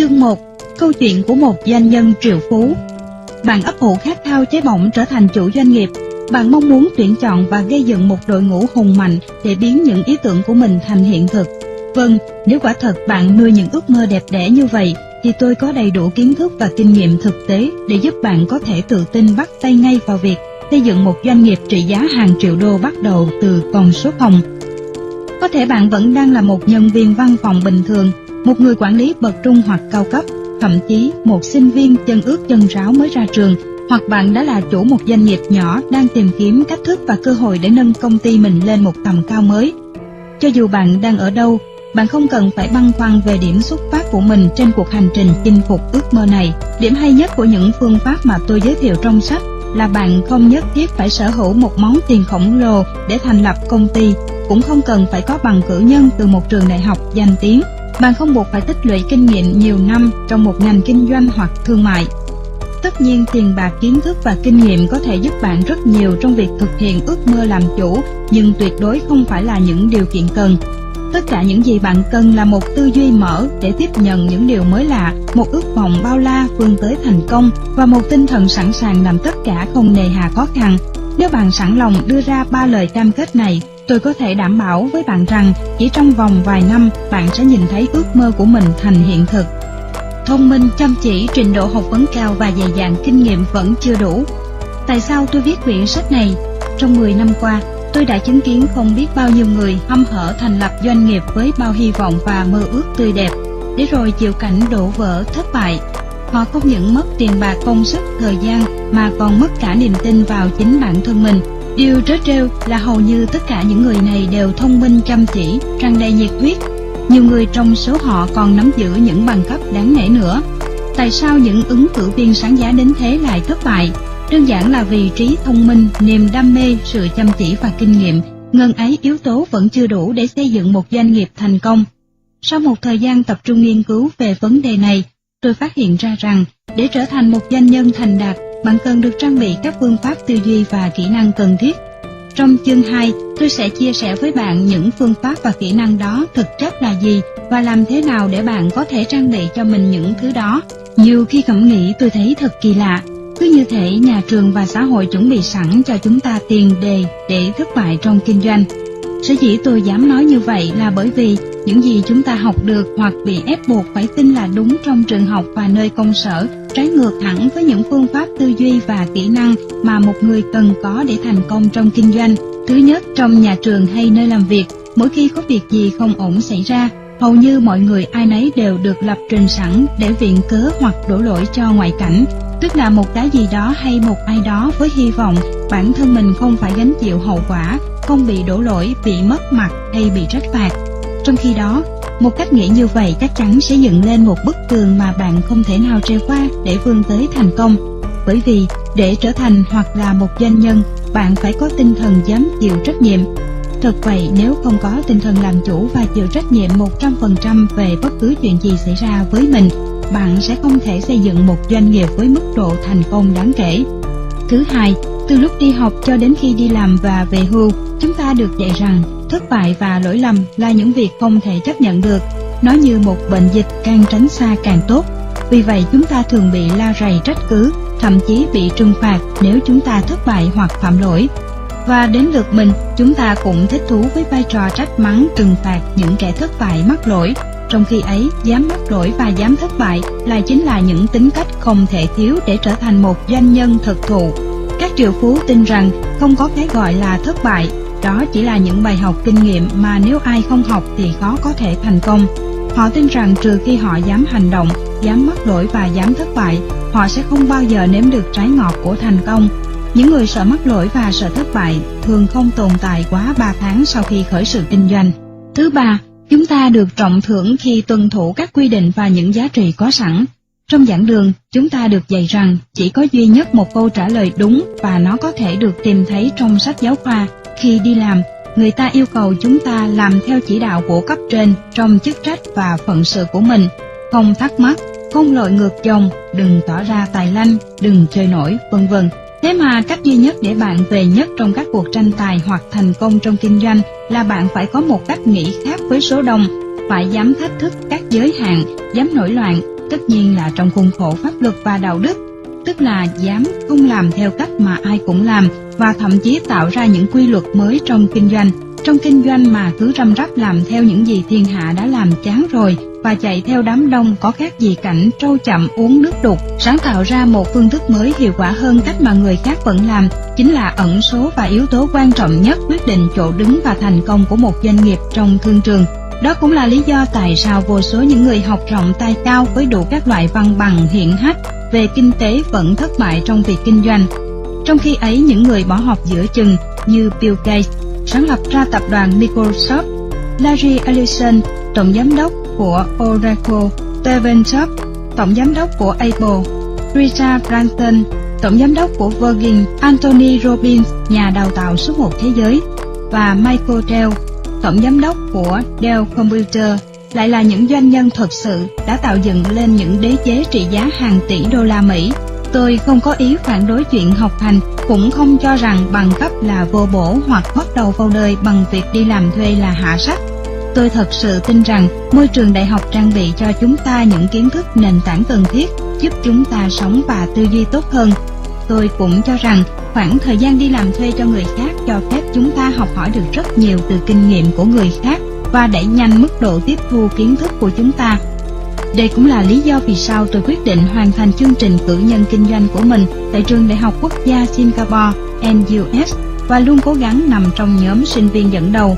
Chương 1. Câu chuyện của một doanh nhân triệu phú. Bạn ấp ủ khát khao cháy bỏng trở thành chủ doanh nghiệp. Bạn mong muốn tuyển chọn và gây dựng một đội ngũ hùng mạnh để biến những ý tưởng của mình thành hiện thực. Vâng, nếu quả thật bạn nuôi những ước mơ đẹp đẽ như vậy, thì tôi có đầy đủ kiến thức và kinh nghiệm thực tế để giúp bạn có thể tự tin bắt tay ngay vào việc xây dựng một doanh nghiệp trị giá hàng triệu đô bắt đầu từ con số 0. Có thể bạn vẫn đang là một nhân viên văn phòng bình thường, một người quản lý bậc trung hoặc cao cấp, thậm chí một sinh viên chân ướt chân ráo mới ra trường, hoặc bạn đã là chủ một doanh nghiệp nhỏ đang tìm kiếm cách thức và cơ hội để nâng công ty mình lên một tầm cao mới. Cho dù bạn đang ở đâu, bạn không cần phải băn khoăn về điểm xuất phát của mình trên cuộc hành trình chinh phục ước mơ này. Điểm hay nhất của những phương pháp mà tôi giới thiệu trong sách là bạn không nhất thiết phải sở hữu một món tiền khổng lồ để thành lập công ty, cũng không cần phải có bằng cử nhân từ một trường đại học danh tiếng. Bạn không buộc phải tích lũy kinh nghiệm nhiều năm trong một ngành kinh doanh hoặc thương mại. Tất nhiên, tiền bạc, kiến thức và kinh nghiệm có thể giúp bạn rất nhiều trong việc thực hiện ước mơ làm chủ, nhưng tuyệt đối không phải là những điều kiện cần. Tất cả những gì bạn cần là một tư duy mở để tiếp nhận những điều mới lạ, một ước vọng bao la vươn tới thành công và một tinh thần sẵn sàng làm tất cả không nề hà khó khăn. Nếu bạn sẵn lòng đưa ra 3 lời cam kết này, tôi có thể đảm bảo với bạn rằng chỉ trong vòng vài năm bạn sẽ nhìn thấy ước mơ của mình thành hiện thực. Thông minh, chăm chỉ, trình độ học vấn cao và dày dạn kinh nghiệm vẫn chưa đủ. Tại sao tôi viết quyển sách này? Trong 10 năm qua, tôi đã chứng kiến không biết bao nhiêu người hăm hở thành lập doanh nghiệp với bao hy vọng và mơ ước tươi đẹp, để rồi chịu cảnh đổ vỡ thất bại. Họ không những mất tiền bạc, công sức, thời gian mà còn mất cả niềm tin vào chính bản thân mình. Điều trớ trêu là hầu như tất cả những người này đều thông minh, chăm chỉ, tràn đầy nhiệt huyết. Nhiều người trong số họ còn nắm giữ những bằng cấp đáng nể nữa. Tại sao những ứng cử viên sáng giá đến thế lại thất bại? Đơn giản là vì trí thông minh, niềm đam mê, sự chăm chỉ và kinh nghiệm, ngần ấy yếu tố vẫn chưa đủ để xây dựng một doanh nghiệp thành công. Sau một thời gian tập trung nghiên cứu về vấn đề này, tôi phát hiện ra rằng để trở thành một doanh nhân thành đạt, bạn cần được trang bị các phương pháp tư duy và kỹ năng cần thiết. Trong chương 2, tôi sẽ chia sẻ với bạn những phương pháp và kỹ năng đó thực chất là gì và làm thế nào để bạn có thể trang bị cho mình những thứ đó. Nhiều khi ngẫm nghĩ tôi thấy thật kỳ lạ. Cứ như thể nhà trường và xã hội chuẩn bị sẵn cho chúng ta tiền đề để thất bại trong kinh doanh. Sở dĩ tôi dám nói như vậy là bởi vì những gì chúng ta học được hoặc bị ép buộc phải tin là đúng trong trường học và nơi công sở trái ngược hẳn với những phương pháp tư duy và kỹ năng mà một người cần có để thành công trong kinh doanh. Thứ nhất, trong nhà trường hay nơi làm việc, mỗi khi có việc gì không ổn xảy ra, hầu như mọi người ai nấy đều được lập trình sẵn để viện cớ hoặc đổ lỗi cho ngoại cảnh, tức là một cái gì đó hay một ai đó với hy vọng bản thân mình không phải gánh chịu hậu quả, không bị đổ lỗi, bị mất mặt hay bị trách phạt. Trong khi đó, một cách nghĩ như vậy chắc chắn sẽ dựng lên một bức tường mà bạn không thể nào trèo qua để vươn tới thành công. Bởi vì để trở thành hoặc là một doanh nhân, bạn phải có tinh thần dám chịu trách nhiệm. Thật vậy, nếu không có tinh thần làm chủ và chịu trách nhiệm 100% về bất cứ chuyện gì xảy ra với mình, bạn sẽ không thể xây dựng một doanh nghiệp với mức độ thành công đáng kể. Thứ hai, từ lúc đi học cho đến khi đi làm và về hưu, chúng ta được dạy rằng thất bại và lỗi lầm là những việc không thể chấp nhận được. Nó như một bệnh dịch, càng tránh xa càng tốt. Vì vậy chúng ta thường bị la rầy trách cứ, thậm chí bị trừng phạt nếu chúng ta thất bại hoặc phạm lỗi. Và đến lượt mình, chúng ta cũng thích thú với vai trò trách mắng, trừng phạt những kẻ thất bại mắc lỗi. Trong khi ấy, dám mắc lỗi và dám thất bại lại chính là những tính cách không thể thiếu để trở thành một doanh nhân thực thụ. Các triệu phú tin rằng không có cái gọi là thất bại, đó chỉ là những bài học kinh nghiệm mà nếu ai không học thì khó có thể thành công. Họ tin rằng trừ khi họ dám hành động, dám mắc lỗi và dám thất bại, họ sẽ không bao giờ nếm được trái ngọt của thành công. Những người sợ mắc lỗi và sợ thất bại thường không tồn tại quá 3 tháng sau khi khởi sự kinh doanh. Thứ ba, chúng ta được trọng thưởng khi tuân thủ các quy định và những giá trị có sẵn. Trong giảng đường, chúng ta được dạy rằng chỉ có duy nhất một câu trả lời đúng và nó có thể được tìm thấy trong sách giáo khoa. Khi đi làm, người ta yêu cầu chúng ta làm theo chỉ đạo của cấp trên trong chức trách và phận sự của mình, không thắc mắc, không lội ngược dòng, đừng tỏ ra tài lanh, đừng chơi nổi, vân vân. Thế mà cách duy nhất để bạn về nhất trong các cuộc tranh tài hoặc thành công trong kinh doanh là bạn phải có một cách nghĩ khác với số đông, phải dám thách thức các giới hạn, dám nổi loạn, tất nhiên là trong khuôn khổ pháp luật và đạo đức, tức là dám không làm theo cách mà ai cũng làm và thậm chí tạo ra những quy luật mới trong kinh doanh. Trong kinh doanh mà cứ răm rắp làm theo những gì thiên hạ đã làm chán rồi và chạy theo đám đông có khác gì cảnh trâu chậm uống nước đục. Sáng tạo ra một phương thức mới hiệu quả hơn cách mà người khác vẫn làm chính là ẩn số và yếu tố quan trọng nhất quyết định chỗ đứng và thành công của một doanh nghiệp trong thương trường. Đó cũng là lý do tại sao vô số những người học rộng tài cao với đủ các loại văn bằng hiển hách về kinh tế vẫn thất bại trong việc kinh doanh. Trong khi ấy, những người bỏ học giữa chừng như Bill Gates, sáng lập ra tập đoàn Microsoft, Larry Ellison, tổng giám đốc của Oracle, Steve Jobs, tổng giám đốc của Apple, Richard Branson, tổng giám đốc của Virgin, Anthony Robbins, nhà đào tạo số một thế giới, và Michael Dell, tổng giám đốc của Dell Computer, lại là những doanh nhân thực sự đã tạo dựng lên những đế chế trị giá hàng tỷ đô la Mỹ. Tôi không có ý phản đối chuyện học hành, cũng không cho rằng bằng cấp là vô bổ hoặc bắt đầu vào đời bằng việc đi làm thuê là hạ sách. Tôi thật sự tin rằng môi trường đại học trang bị cho chúng ta những kiến thức nền tảng cần thiết, giúp chúng ta sống và tư duy tốt hơn. Tôi cũng cho rằng khoảng thời gian đi làm thuê cho người khác cho phép chúng ta học hỏi được rất nhiều từ kinh nghiệm của người khác và đẩy nhanh mức độ tiếp thu kiến thức của chúng ta. Đây cũng là lý do vì sao tôi quyết định hoàn thành chương trình cử nhân kinh doanh của mình tại Trường Đại học Quốc gia Singapore NUS và luôn cố gắng nằm trong nhóm sinh viên dẫn đầu.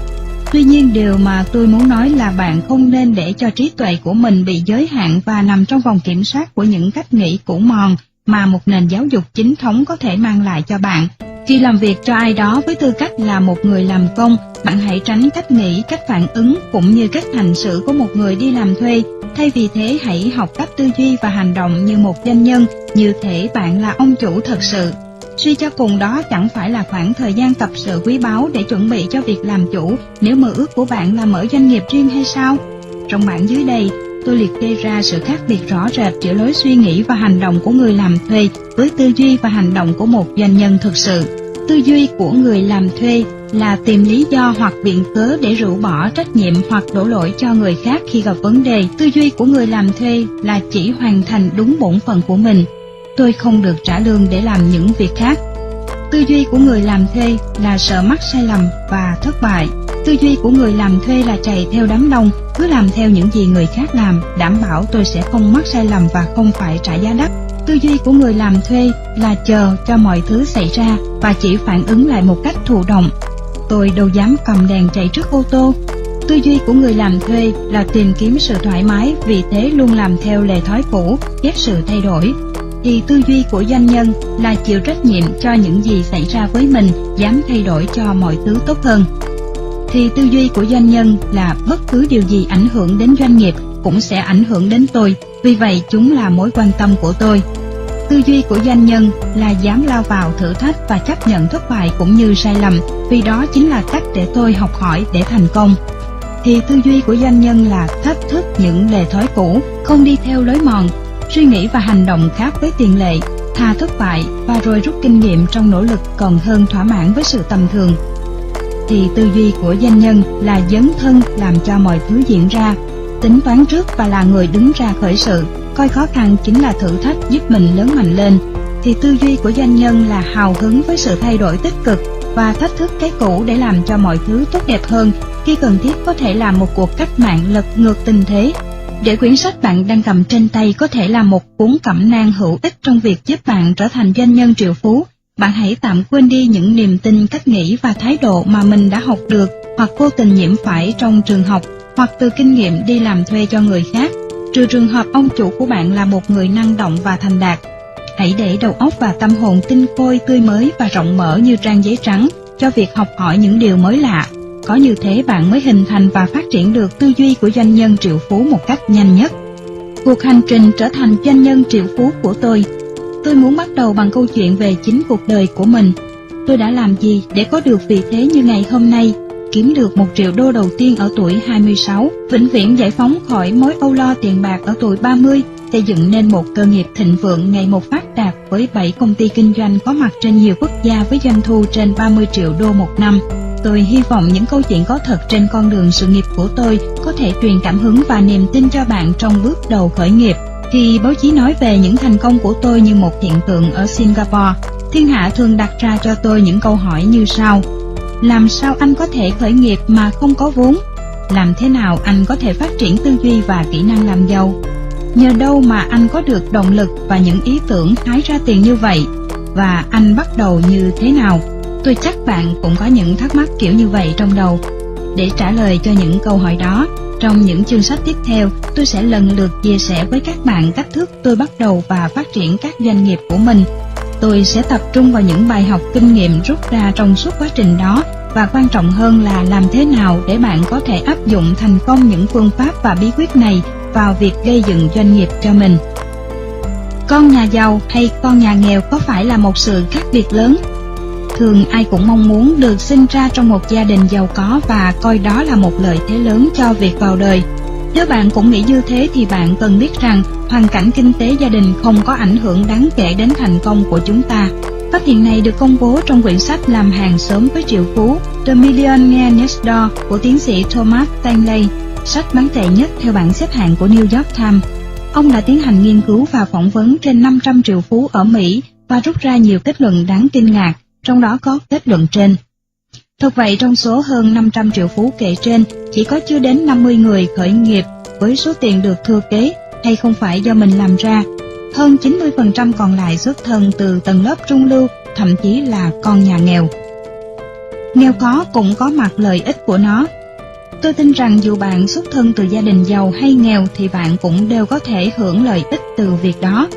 Tuy nhiên, điều mà tôi muốn nói là bạn không nên để cho trí tuệ của mình bị giới hạn và nằm trong vòng kiểm soát của những cách nghĩ cũ mòn mà một nền giáo dục chính thống có thể mang lại cho bạn. Khi làm việc cho ai đó với tư cách là một người làm công, bạn hãy tránh cách nghĩ, cách phản ứng cũng như cách hành xử của một người đi làm thuê. Thay vì thế, hãy học cách tư duy và hành động như một doanh nhân, như thể bạn là ông chủ thật sự. Suy cho cùng, đó chẳng phải là khoảng thời gian tập sự quý báu để chuẩn bị cho việc làm chủ nếu mơ ước của bạn là mở doanh nghiệp riêng hay sao? Trong bảng dưới đây, tôi liệt kê ra sự khác biệt rõ rệt giữa lối suy nghĩ và hành động của người làm thuê với tư duy và hành động của một doanh nhân thực sự. Tư duy của người làm thuê là tìm lý do hoặc viện cớ để rũ bỏ trách nhiệm hoặc đổ lỗi cho người khác khi gặp vấn đề. Tư duy của người làm thuê là chỉ hoàn thành đúng bổn phận của mình. Tôi không được trả lương để làm những việc khác. Tư duy của người làm thuê là sợ mắc sai lầm và thất bại. Tư duy của người làm thuê là chạy theo đám đông, cứ làm theo những gì người khác làm, đảm bảo tôi sẽ không mắc sai lầm và không phải trả giá đắt. Tư duy của người làm thuê là chờ cho mọi thứ xảy ra và chỉ phản ứng lại một cách thụ động. Tôi đâu dám cầm đèn chạy trước ô tô. Tư duy của người làm thuê là tìm kiếm sự thoải mái, vì thế luôn làm theo lề thói cũ, ghét sự thay đổi. Thì tư duy của doanh nhân là chịu trách nhiệm cho những gì xảy ra với mình, dám thay đổi cho mọi thứ tốt hơn. Thì tư duy của doanh nhân là bất cứ điều gì ảnh hưởng đến doanh nghiệp cũng sẽ ảnh hưởng đến tôi, vì vậy chúng là mối quan tâm của tôi. Tư duy của doanh nhân là dám lao vào thử thách và chấp nhận thất bại cũng như sai lầm, vì đó chính là cách để tôi học hỏi để thành công. Thì tư duy của doanh nhân là thách thức những lề thói cũ, không đi theo lối mòn, suy nghĩ và hành động khác với tiền lệ, thà thất bại và rồi rút kinh nghiệm trong nỗ lực còn hơn thỏa mãn với sự tầm thường. Thì tư duy của doanh nhân là dấn thân làm cho mọi thứ diễn ra, tính toán trước và là người đứng ra khởi sự, coi khó khăn chính là thử thách giúp mình lớn mạnh lên. Thì tư duy của doanh nhân là hào hứng với sự thay đổi tích cực và thách thức cái cũ để làm cho mọi thứ tốt đẹp hơn, khi cần thiết có thể làm một cuộc cách mạng lật ngược tình thế. Để quyển sách bạn đang cầm trên tay có thể là một cuốn cẩm nang hữu ích trong việc giúp bạn trở thành doanh nhân triệu phú, bạn hãy tạm quên đi những niềm tin, cách nghĩ và thái độ mà mình đã học được hoặc vô tình nhiễm phải trong trường học hoặc từ kinh nghiệm đi làm thuê cho người khác, trừ trường hợp ông chủ của bạn là một người năng động và thành đạt. Hãy để đầu óc và tâm hồn tinh khôi, tươi mới và rộng mở như trang giấy trắng cho việc học hỏi những điều mới lạ. Có như thế bạn mới hình thành và phát triển được tư duy của doanh nhân triệu phú một cách nhanh nhất. Cuộc hành trình trở thành doanh nhân triệu phú của tôi muốn bắt đầu bằng câu chuyện về chính cuộc đời của mình. Tôi đã làm gì để có được vị thế như ngày hôm nay, kiếm được 1 triệu đô đầu tiên ở tuổi 26, vĩnh viễn giải phóng khỏi mối âu lo tiền bạc ở tuổi 30, xây dựng nên một cơ nghiệp thịnh vượng ngày một phát đạt với 7 công ty kinh doanh có mặt trên nhiều quốc gia với doanh thu trên 30 triệu đô một năm. Tôi hy vọng những câu chuyện có thật trên con đường sự nghiệp của tôi có thể truyền cảm hứng và niềm tin cho bạn trong bước đầu khởi nghiệp. Khi báo chí nói về những thành công của tôi như một hiện tượng ở Singapore, thiên hạ thường đặt ra cho tôi những câu hỏi như sau. Làm sao anh có thể khởi nghiệp mà không có vốn? Làm thế nào anh có thể phát triển tư duy và kỹ năng làm giàu? Nhờ đâu mà anh có được động lực và những ý tưởng hái ra tiền như vậy? Và anh bắt đầu như thế nào? Tôi chắc bạn cũng có những thắc mắc kiểu như vậy trong đầu. Để trả lời cho những câu hỏi đó, trong những chương sách tiếp theo, tôi sẽ lần lượt chia sẻ với các bạn cách thức tôi bắt đầu và phát triển các doanh nghiệp của mình. Tôi sẽ tập trung vào những bài học kinh nghiệm rút ra trong suốt quá trình đó, và quan trọng hơn là làm thế nào để bạn có thể áp dụng thành công những phương pháp và bí quyết này vào việc gây dựng doanh nghiệp cho mình. Con nhà giàu hay con nhà nghèo có phải là một sự khác biệt lớn? Thường ai cũng mong muốn được sinh ra trong một gia đình giàu có và coi đó là một lợi thế lớn cho việc vào đời. Nếu bạn cũng nghĩ như thế thì bạn cần biết rằng hoàn cảnh kinh tế gia đình không có ảnh hưởng đáng kể đến thành công của chúng ta. Phát hiện này được công bố trong quyển sách Làm hàng sớm với triệu phú The Millionaire Next Door của tiến sĩ Thomas Stanley, sách bán tệ nhất theo bảng xếp hạng của New York Times. Ông đã tiến hành nghiên cứu và phỏng vấn trên 500 triệu phú ở Mỹ và rút ra nhiều kết luận đáng kinh ngạc, trong đó có kết luận trên. Thật vậy, trong số hơn 500 triệu phú kể trên, chỉ có chưa đến 50 người khởi nghiệp với số tiền được thừa kế hay không phải do mình làm ra. Hơn 90% còn lại xuất thân từ tầng lớp trung lưu, thậm chí là con nhà nghèo. Nghèo khó cũng có mặt lợi ích của nó. Tôi tin rằng dù bạn xuất thân từ gia đình giàu hay nghèo thì bạn cũng đều có thể hưởng lợi ích từ việc đó.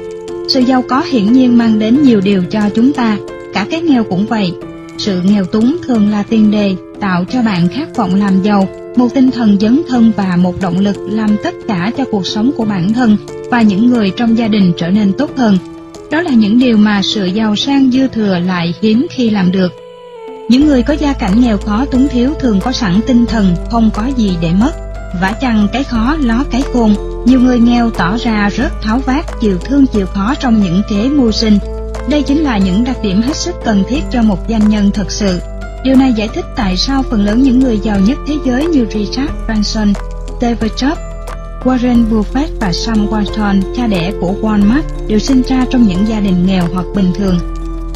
Sự giàu có hiển nhiên mang đến nhiều điều cho chúng ta, cả cái nghèo cũng vậy. Sự nghèo túng thường là tiền đề tạo cho bạn khát vọng làm giàu, một tinh thần dấn thân và một động lực làm tất cả cho cuộc sống của bản thân và những người trong gia đình trở nên tốt hơn. Đó là những điều mà sự giàu sang dư thừa lại hiếm khi làm được. Những người có gia cảnh nghèo khó túng thiếu thường có sẵn tinh thần không có gì để mất. Vả chăng cái khó ló cái khôn, nhiều người nghèo tỏ ra rất tháo vát, chịu thương chịu khó trong những kế mưu sinh. Đây chính là những đặc điểm hết sức cần thiết cho một doanh nhân thật sự. Điều này giải thích tại sao phần lớn những người giàu nhất thế giới như Richard Branson, Steve Jobs, Warren Buffett và Sam Walton, cha đẻ của Walmart, đều sinh ra trong những gia đình nghèo hoặc bình thường.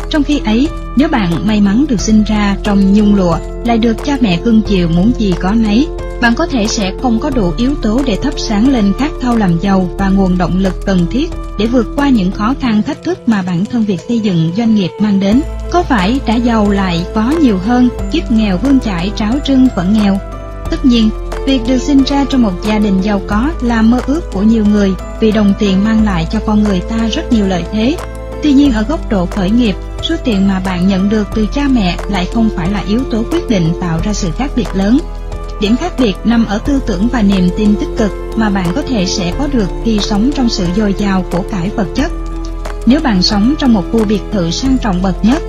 Trong khi ấy, nếu bạn may mắn được sinh ra trong nhung lụa, lại được cha mẹ cưng chiều muốn gì có nấy, bạn có thể sẽ không có đủ yếu tố để thắp sáng lên khát khao làm giàu và nguồn động lực cần thiết để vượt qua những khó khăn thách thức mà bản thân việc xây dựng doanh nghiệp mang đến. Có phải đã giàu lại có nhiều hơn, kiếp nghèo bươn chải tráo trưng vẫn nghèo? Tất nhiên, việc được sinh ra trong một gia đình giàu có là mơ ước của nhiều người vì đồng tiền mang lại cho con người ta rất nhiều lợi thế. Tuy nhiên, ở góc độ khởi nghiệp, số tiền mà bạn nhận được từ cha mẹ lại không phải là yếu tố quyết định tạo ra sự khác biệt lớn. Điểm khác biệt nằm ở tư tưởng và niềm tin tích cực mà bạn có thể sẽ có được khi sống trong sự dồi dào của cải vật chất. Nếu bạn sống trong một khu biệt thự sang trọng bậc nhất,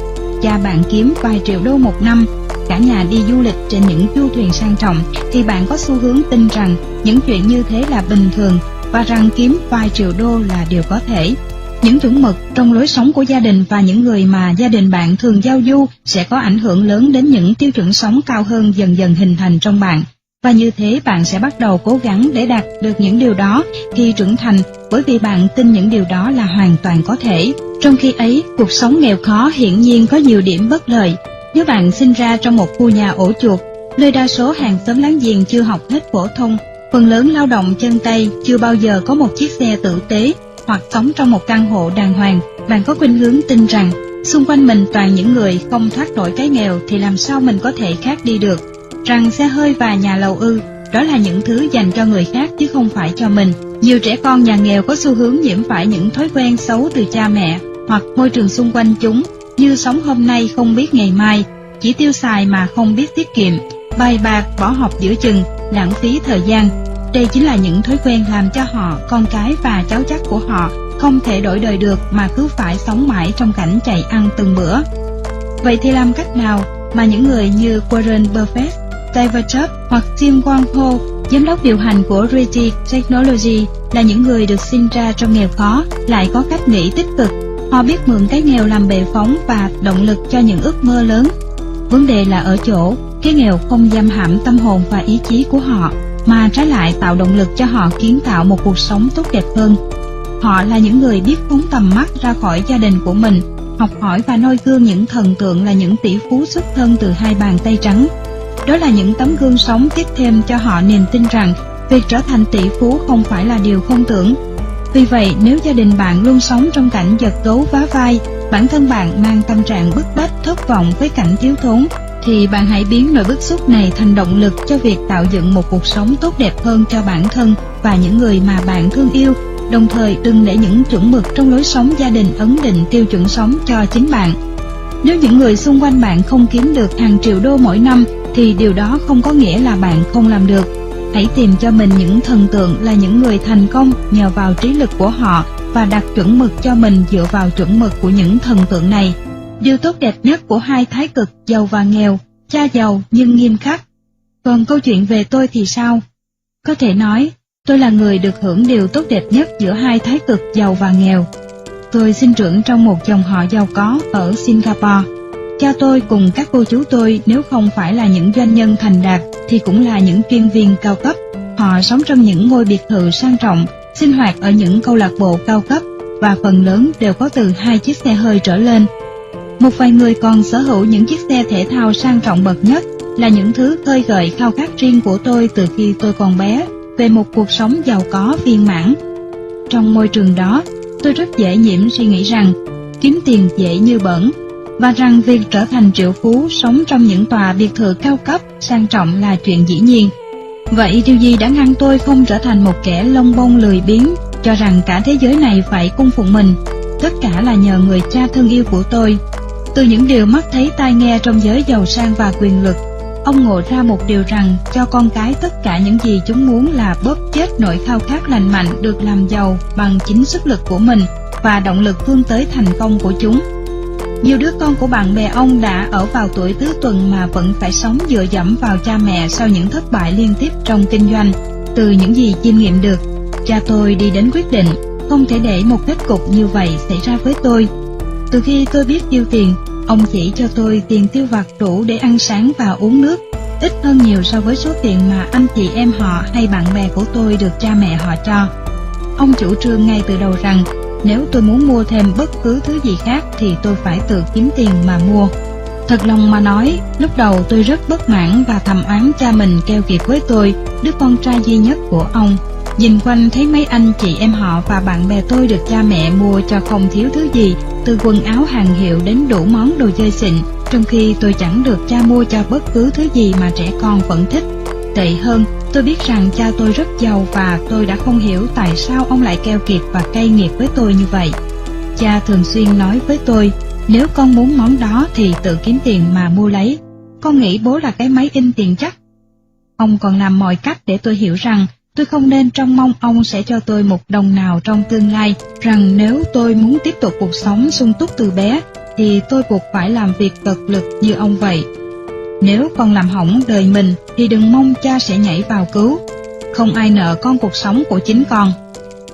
cha bạn kiếm vài triệu đô một năm, cả nhà đi du lịch trên những du thuyền sang trọng, thì bạn có xu hướng tin rằng những chuyện như thế là bình thường và rằng kiếm vài triệu đô là điều có thể. Những chuẩn mực trong lối sống của gia đình và những người mà gia đình bạn thường giao du sẽ có ảnh hưởng lớn đến những tiêu chuẩn sống cao hơn dần dần hình thành trong bạn. Và như thế bạn sẽ bắt đầu cố gắng để đạt được những điều đó khi trưởng thành, bởi vì bạn tin những điều đó là hoàn toàn có thể. Trong khi ấy, cuộc sống nghèo khó hiển nhiên có nhiều điểm bất lợi. Nếu bạn sinh ra trong một khu nhà ổ chuột, nơi đa số hàng xóm láng giềng chưa học hết phổ thông, phần lớn lao động chân tay, chưa bao giờ có một chiếc xe tử tế, hoặc sống trong một căn hộ đàng hoàng, bạn có khuynh hướng tin rằng xung quanh mình toàn những người không thoát nổi cái nghèo thì làm sao mình có thể khác đi được, rằng xe hơi và nhà lầu đó là những thứ dành cho người khác chứ không phải cho mình. Nhiều trẻ con nhà nghèo có xu hướng nhiễm phải những thói quen xấu từ cha mẹ hoặc môi trường xung quanh chúng, như sống hôm nay không biết ngày mai, chỉ tiêu xài mà không biết tiết kiệm, bài bạc, bỏ học giữa chừng, lãng phí thời gian. Đây chính là những thói quen làm cho họ, con cái và cháu chắt của họ không thể đổi đời được mà cứ phải sống mãi trong cảnh chạy ăn từng bữa. Vậy thì làm cách nào mà những người như Warren Buffett, Steve Jobs hoặc Tim Wang-ho, giám đốc điều hành của RITI Technology, là những người được sinh ra trong nghèo khó, lại có cách nghĩ tích cực? Họ biết mượn cái nghèo làm bệ phóng và động lực cho những ước mơ lớn. Vấn đề là ở chỗ, cái nghèo không giam hãm tâm hồn và ý chí của họ, mà trái lại tạo động lực cho họ kiến tạo một cuộc sống tốt đẹp hơn. Họ là những người biết phóng tầm mắt ra khỏi gia đình của mình, học hỏi và noi gương những thần tượng là những tỷ phú xuất thân từ hai bàn tay trắng. Đó là những tấm gương sống tiếp thêm cho họ niềm tin rằng việc trở thành tỷ phú không phải là điều không tưởng. Vì vậy, nếu gia đình bạn luôn sống trong cảnh giật gấu vá vai, bản thân bạn mang tâm trạng bức bách, thất vọng với cảnh thiếu thốn, thì bạn hãy biến nỗi bức xúc này thành động lực cho việc tạo dựng một cuộc sống tốt đẹp hơn cho bản thân và những người mà bạn thương yêu. Đồng thời đừng để những chuẩn mực trong lối sống gia đình ấn định tiêu chuẩn sống cho chính bạn. Nếu những người xung quanh bạn không kiếm được hàng triệu đô mỗi năm, thì điều đó không có nghĩa là bạn không làm được. Hãy tìm cho mình những thần tượng là những người thành công nhờ vào trí lực của họ và đặt chuẩn mực cho mình dựa vào chuẩn mực của những thần tượng này. Điều tốt đẹp nhất của hai thái cực giàu và nghèo, cha giàu nhưng nghiêm khắc. Còn câu chuyện về tôi thì sao? Có thể nói, tôi là người được hưởng điều tốt đẹp nhất giữa hai thái cực giàu và nghèo. Tôi sinh trưởng trong một dòng họ giàu có ở Singapore. Cha tôi cùng các cô chú tôi nếu không phải là những doanh nhân thành đạt thì cũng là những chuyên viên cao cấp. Họ sống trong những ngôi biệt thự sang trọng, sinh hoạt ở những câu lạc bộ cao cấp và phần lớn đều có từ 2 chiếc xe hơi trở lên. Một vài người còn sở hữu những chiếc xe thể thao sang trọng bậc nhất, là những thứ khơi gợi khao khát riêng của tôi từ khi tôi còn bé về một cuộc sống giàu có viên mãn. Trong môi trường đó, tôi rất dễ nhiễm suy nghĩ rằng kiếm tiền dễ như bẩn, và rằng việc trở thành triệu phú sống trong những tòa biệt thự cao cấp sang trọng là chuyện dĩ nhiên. Vậy điều gì đã ngăn tôi không trở thành một kẻ lông bông lười biếng, cho rằng cả thế giới này phải cung phụng mình? Tất cả là nhờ người cha thân yêu của tôi. Từ những điều mắt thấy tai nghe trong giới giàu sang và quyền lực, ông ngộ ra một điều rằng cho con cái tất cả những gì chúng muốn là bóp chết nỗi khao khát lành mạnh được làm giàu bằng chính sức lực của mình và động lực vươn tới thành công của chúng. Nhiều đứa con của bạn bè ông đã ở vào tuổi tứ tuần mà vẫn phải sống dựa dẫm vào cha mẹ sau những thất bại liên tiếp trong kinh doanh. Từ những gì chiêm nghiệm được, cha tôi đi đến quyết định không thể để một kết cục như vậy xảy ra với tôi. Từ khi tôi biết tiêu tiền, ông chỉ cho tôi tiền tiêu vặt đủ để ăn sáng và uống nước, ít hơn nhiều so với số tiền mà anh chị em họ hay bạn bè của tôi được cha mẹ họ cho. Ông chủ trương ngay từ đầu rằng nếu tôi muốn mua thêm bất cứ thứ gì khác thì tôi phải tự kiếm tiền mà mua. Thật lòng mà nói, lúc đầu tôi rất bất mãn và thầm oán cha mình keo kiệt với tôi, đứa con trai duy nhất của ông. Nhìn quanh thấy mấy anh chị em họ và bạn bè tôi được cha mẹ mua cho không thiếu thứ gì, từ quần áo hàng hiệu đến đủ món đồ chơi xịn, trong khi tôi chẳng được cha mua cho bất cứ thứ gì mà trẻ con vẫn thích. Tệ hơn, tôi biết rằng cha tôi rất giàu và tôi đã không hiểu tại sao ông lại keo kiệt và cay nghiệt với tôi như vậy. Cha thường xuyên nói với tôi, nếu con muốn món đó thì tự kiếm tiền mà mua lấy. Con nghĩ bố là cái máy in tiền chắc. Ông còn làm mọi cách để tôi hiểu rằng tôi không nên trông mong ông sẽ cho tôi một đồng nào trong tương lai, rằng nếu tôi muốn tiếp tục cuộc sống sung túc từ bé, thì tôi buộc phải làm việc cật lực như ông vậy. Nếu con làm hỏng đời mình, thì đừng mong cha sẽ nhảy vào cứu. Không ai nợ con cuộc sống của chính con.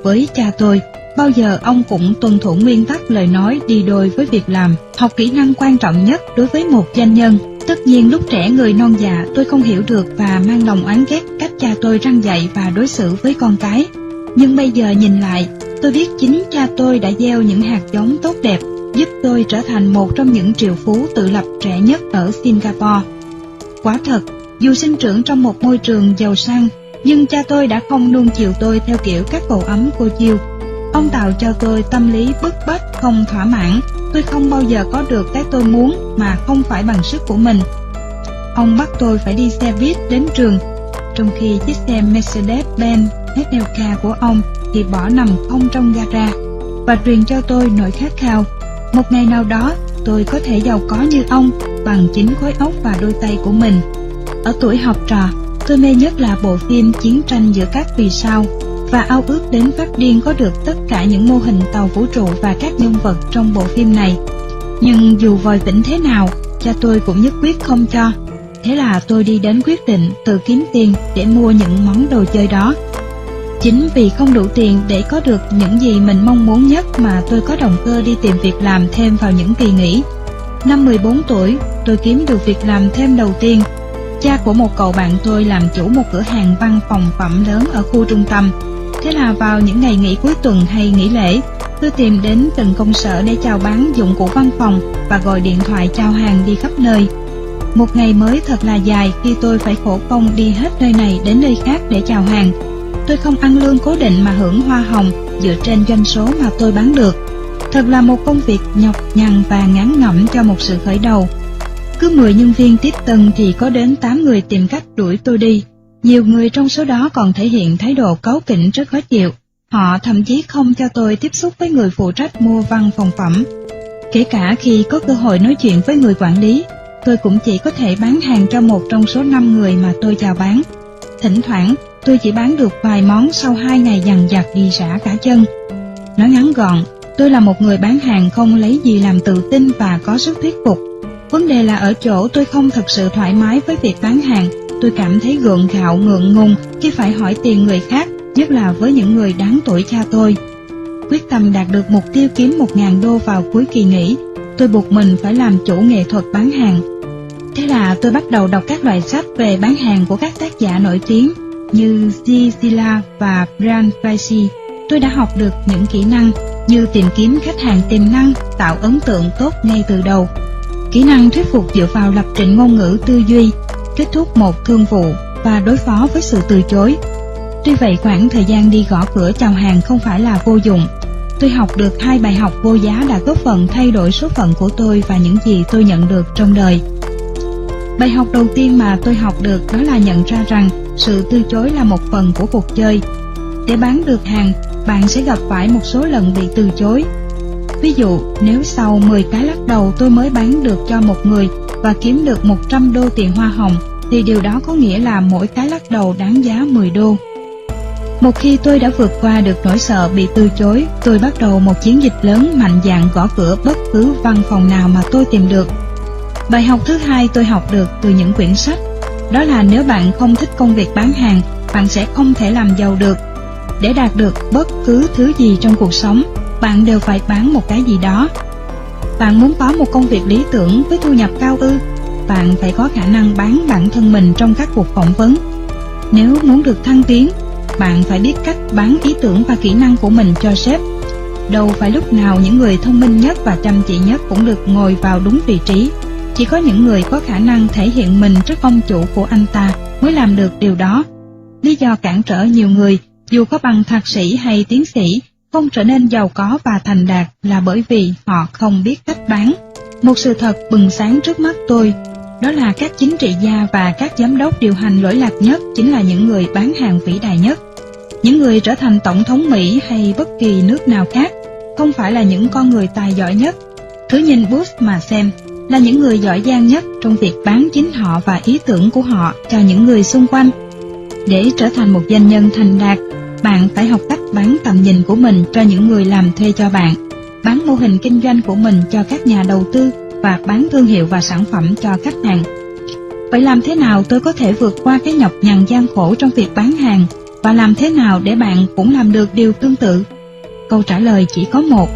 Với cha tôi, bao giờ ông cũng tuân thủ nguyên tắc lời nói đi đôi với việc làm, học kỹ năng quan trọng nhất đối với một doanh nhân. Tất nhiên lúc trẻ người non dạ tôi không hiểu được và mang lòng oán ghét cách cha tôi răn dạy và đối xử với con cái. Nhưng bây giờ nhìn lại, tôi biết chính cha tôi đã gieo những hạt giống tốt đẹp, giúp tôi trở thành một trong những triệu phú tự lập trẻ nhất ở Singapore. Quả thật, dù sinh trưởng trong một môi trường giàu sang, nhưng cha tôi đã không nuông chiều tôi theo kiểu các cậu ấm cô chiêu. Ông tạo cho tôi tâm lý bức bách không thỏa mãn. Tôi không bao giờ có được cái tôi muốn mà không phải bằng sức của mình. Ông bắt tôi phải đi xe buýt đến trường, trong khi chiếc xe Mercedes-Benz SLK của ông thì bỏ nằm không trong gara, và truyền cho tôi nỗi khát khao. Một ngày nào đó, tôi có thể giàu có như ông bằng chính khối óc và đôi tay của mình. Ở tuổi học trò, tôi mê nhất là bộ phim Chiến tranh giữa các vì sao, và ao ước đến phát điên có được tất cả những mô hình tàu vũ trụ và các nhân vật trong bộ phim này. Nhưng dù vòi vĩnh thế nào, cha tôi cũng nhất quyết không cho. Thế là tôi đi đến quyết định tự kiếm tiền để mua những món đồ chơi đó. Chính vì không đủ tiền để có được những gì mình mong muốn nhất mà tôi có động cơ đi tìm việc làm thêm vào những kỳ nghỉ. Năm 14 tuổi, tôi kiếm được việc làm thêm đầu tiên. Cha của một cậu bạn tôi làm chủ một cửa hàng văn phòng phẩm lớn ở khu trung tâm. Thế là vào những ngày nghỉ cuối tuần hay nghỉ lễ, tôi tìm đến từng công sở để chào bán dụng cụ văn phòng và gọi điện thoại chào hàng đi khắp nơi. Một ngày mới thật là dài khi tôi phải khổ công đi hết nơi này đến nơi khác để chào hàng. Tôi không ăn lương cố định mà hưởng hoa hồng dựa trên doanh số mà tôi bán được. Thật là một công việc nhọc nhằn và ngán ngẩm cho một sự khởi đầu. Cứ 10 nhân viên tiếp tân thì có đến 8 người tìm cách đuổi tôi đi. Nhiều người trong số đó còn thể hiện thái độ cáu kỉnh rất khó chịu. Họ thậm chí không cho tôi tiếp xúc với người phụ trách mua văn phòng phẩm. Kể cả khi có cơ hội nói chuyện với người quản lý, tôi cũng chỉ có thể bán hàng cho một trong số 5 người mà tôi chào bán. Thỉnh thoảng, tôi chỉ bán được vài món sau 2 ngày dằn vặt đi rã cả chân. Nói ngắn gọn, tôi là một người bán hàng không lấy gì làm tự tin và có sức thuyết phục. Vấn đề là ở chỗ tôi không thực sự thoải mái với việc bán hàng. Tôi cảm thấy gượng gạo ngượng ngùng khi phải hỏi tiền người khác, nhất là với những người đáng tuổi cha tôi. Quyết tâm đạt được mục tiêu kiếm 1.000 đô vào cuối kỳ nghỉ, tôi buộc mình phải làm chủ nghệ thuật bán hàng. Thế là tôi bắt đầu đọc các loại sách về bán hàng của các tác giả nổi tiếng như Zig Ziglar và Brian Tracy. Tôi đã học được những kỹ năng như tìm kiếm khách hàng tiềm năng, tạo ấn tượng tốt ngay từ đầu, kỹ năng thuyết phục dựa vào lập trình ngôn ngữ tư duy, kết thúc một thương vụ và đối phó với sự từ chối. Tuy vậy, khoảng thời gian đi gõ cửa chào hàng không phải là vô dụng. Tôi học được 2 bài học vô giá đã góp phần thay đổi số phận của tôi và những gì tôi nhận được trong đời. Bài học đầu tiên mà tôi học được đó là nhận ra rằng sự từ chối là một phần của cuộc chơi. Để bán được hàng, bạn sẽ gặp phải một số lần bị từ chối. Ví dụ, nếu sau 10 cái lắc đầu tôi mới bán được cho một người và kiếm được 100 đô tiền hoa hồng, thì điều đó có nghĩa là mỗi cái lắc đầu đáng giá 10 đô. Một khi tôi đã vượt qua được nỗi sợ bị từ chối, tôi bắt đầu một chiến dịch lớn mạnh dạn gõ cửa bất cứ văn phòng nào mà tôi tìm được. Bài học thứ hai tôi học được từ những quyển sách, đó là nếu bạn không thích công việc bán hàng, bạn sẽ không thể làm giàu được. Để đạt được bất cứ thứ gì trong cuộc sống, bạn đều phải bán một cái gì đó. Bạn muốn có một công việc lý tưởng với thu nhập cao ư? Bạn phải có khả năng bán bản thân mình trong các cuộc phỏng vấn. Nếu muốn được thăng tiến, bạn phải biết cách bán ý tưởng và kỹ năng của mình cho sếp. Đâu phải lúc nào những người thông minh nhất và chăm chỉ nhất cũng được ngồi vào đúng vị trí. Chỉ có những người có khả năng thể hiện mình trước ông chủ của anh ta mới làm được điều đó. Lý do cản trở nhiều người, dù có bằng thạc sĩ hay tiến sĩ, không trở nên giàu có và thành đạt là bởi vì họ không biết cách bán. Một sự thật bừng sáng trước mắt tôi, đó là các chính trị gia và các giám đốc điều hành lỗi lạc nhất chính là những người bán hàng vĩ đại nhất. Những người trở thành tổng thống Mỹ hay bất kỳ nước nào khác không phải là những con người tài giỏi nhất. Cứ nhìn Bush mà xem, là những người giỏi giang nhất trong việc bán chính họ và ý tưởng của họ cho những người xung quanh. Để trở thành một doanh nhân thành đạt, bạn phải học cách bán tầm nhìn của mình cho những người làm thuê cho bạn, bán mô hình kinh doanh của mình cho các nhà đầu tư và bán thương hiệu và sản phẩm cho khách hàng. Vậy làm thế nào tôi có thể vượt qua cái nhọc nhằn gian khổ trong việc bán hàng, và làm thế nào để bạn cũng làm được điều tương tự? Câu trả lời chỉ có một: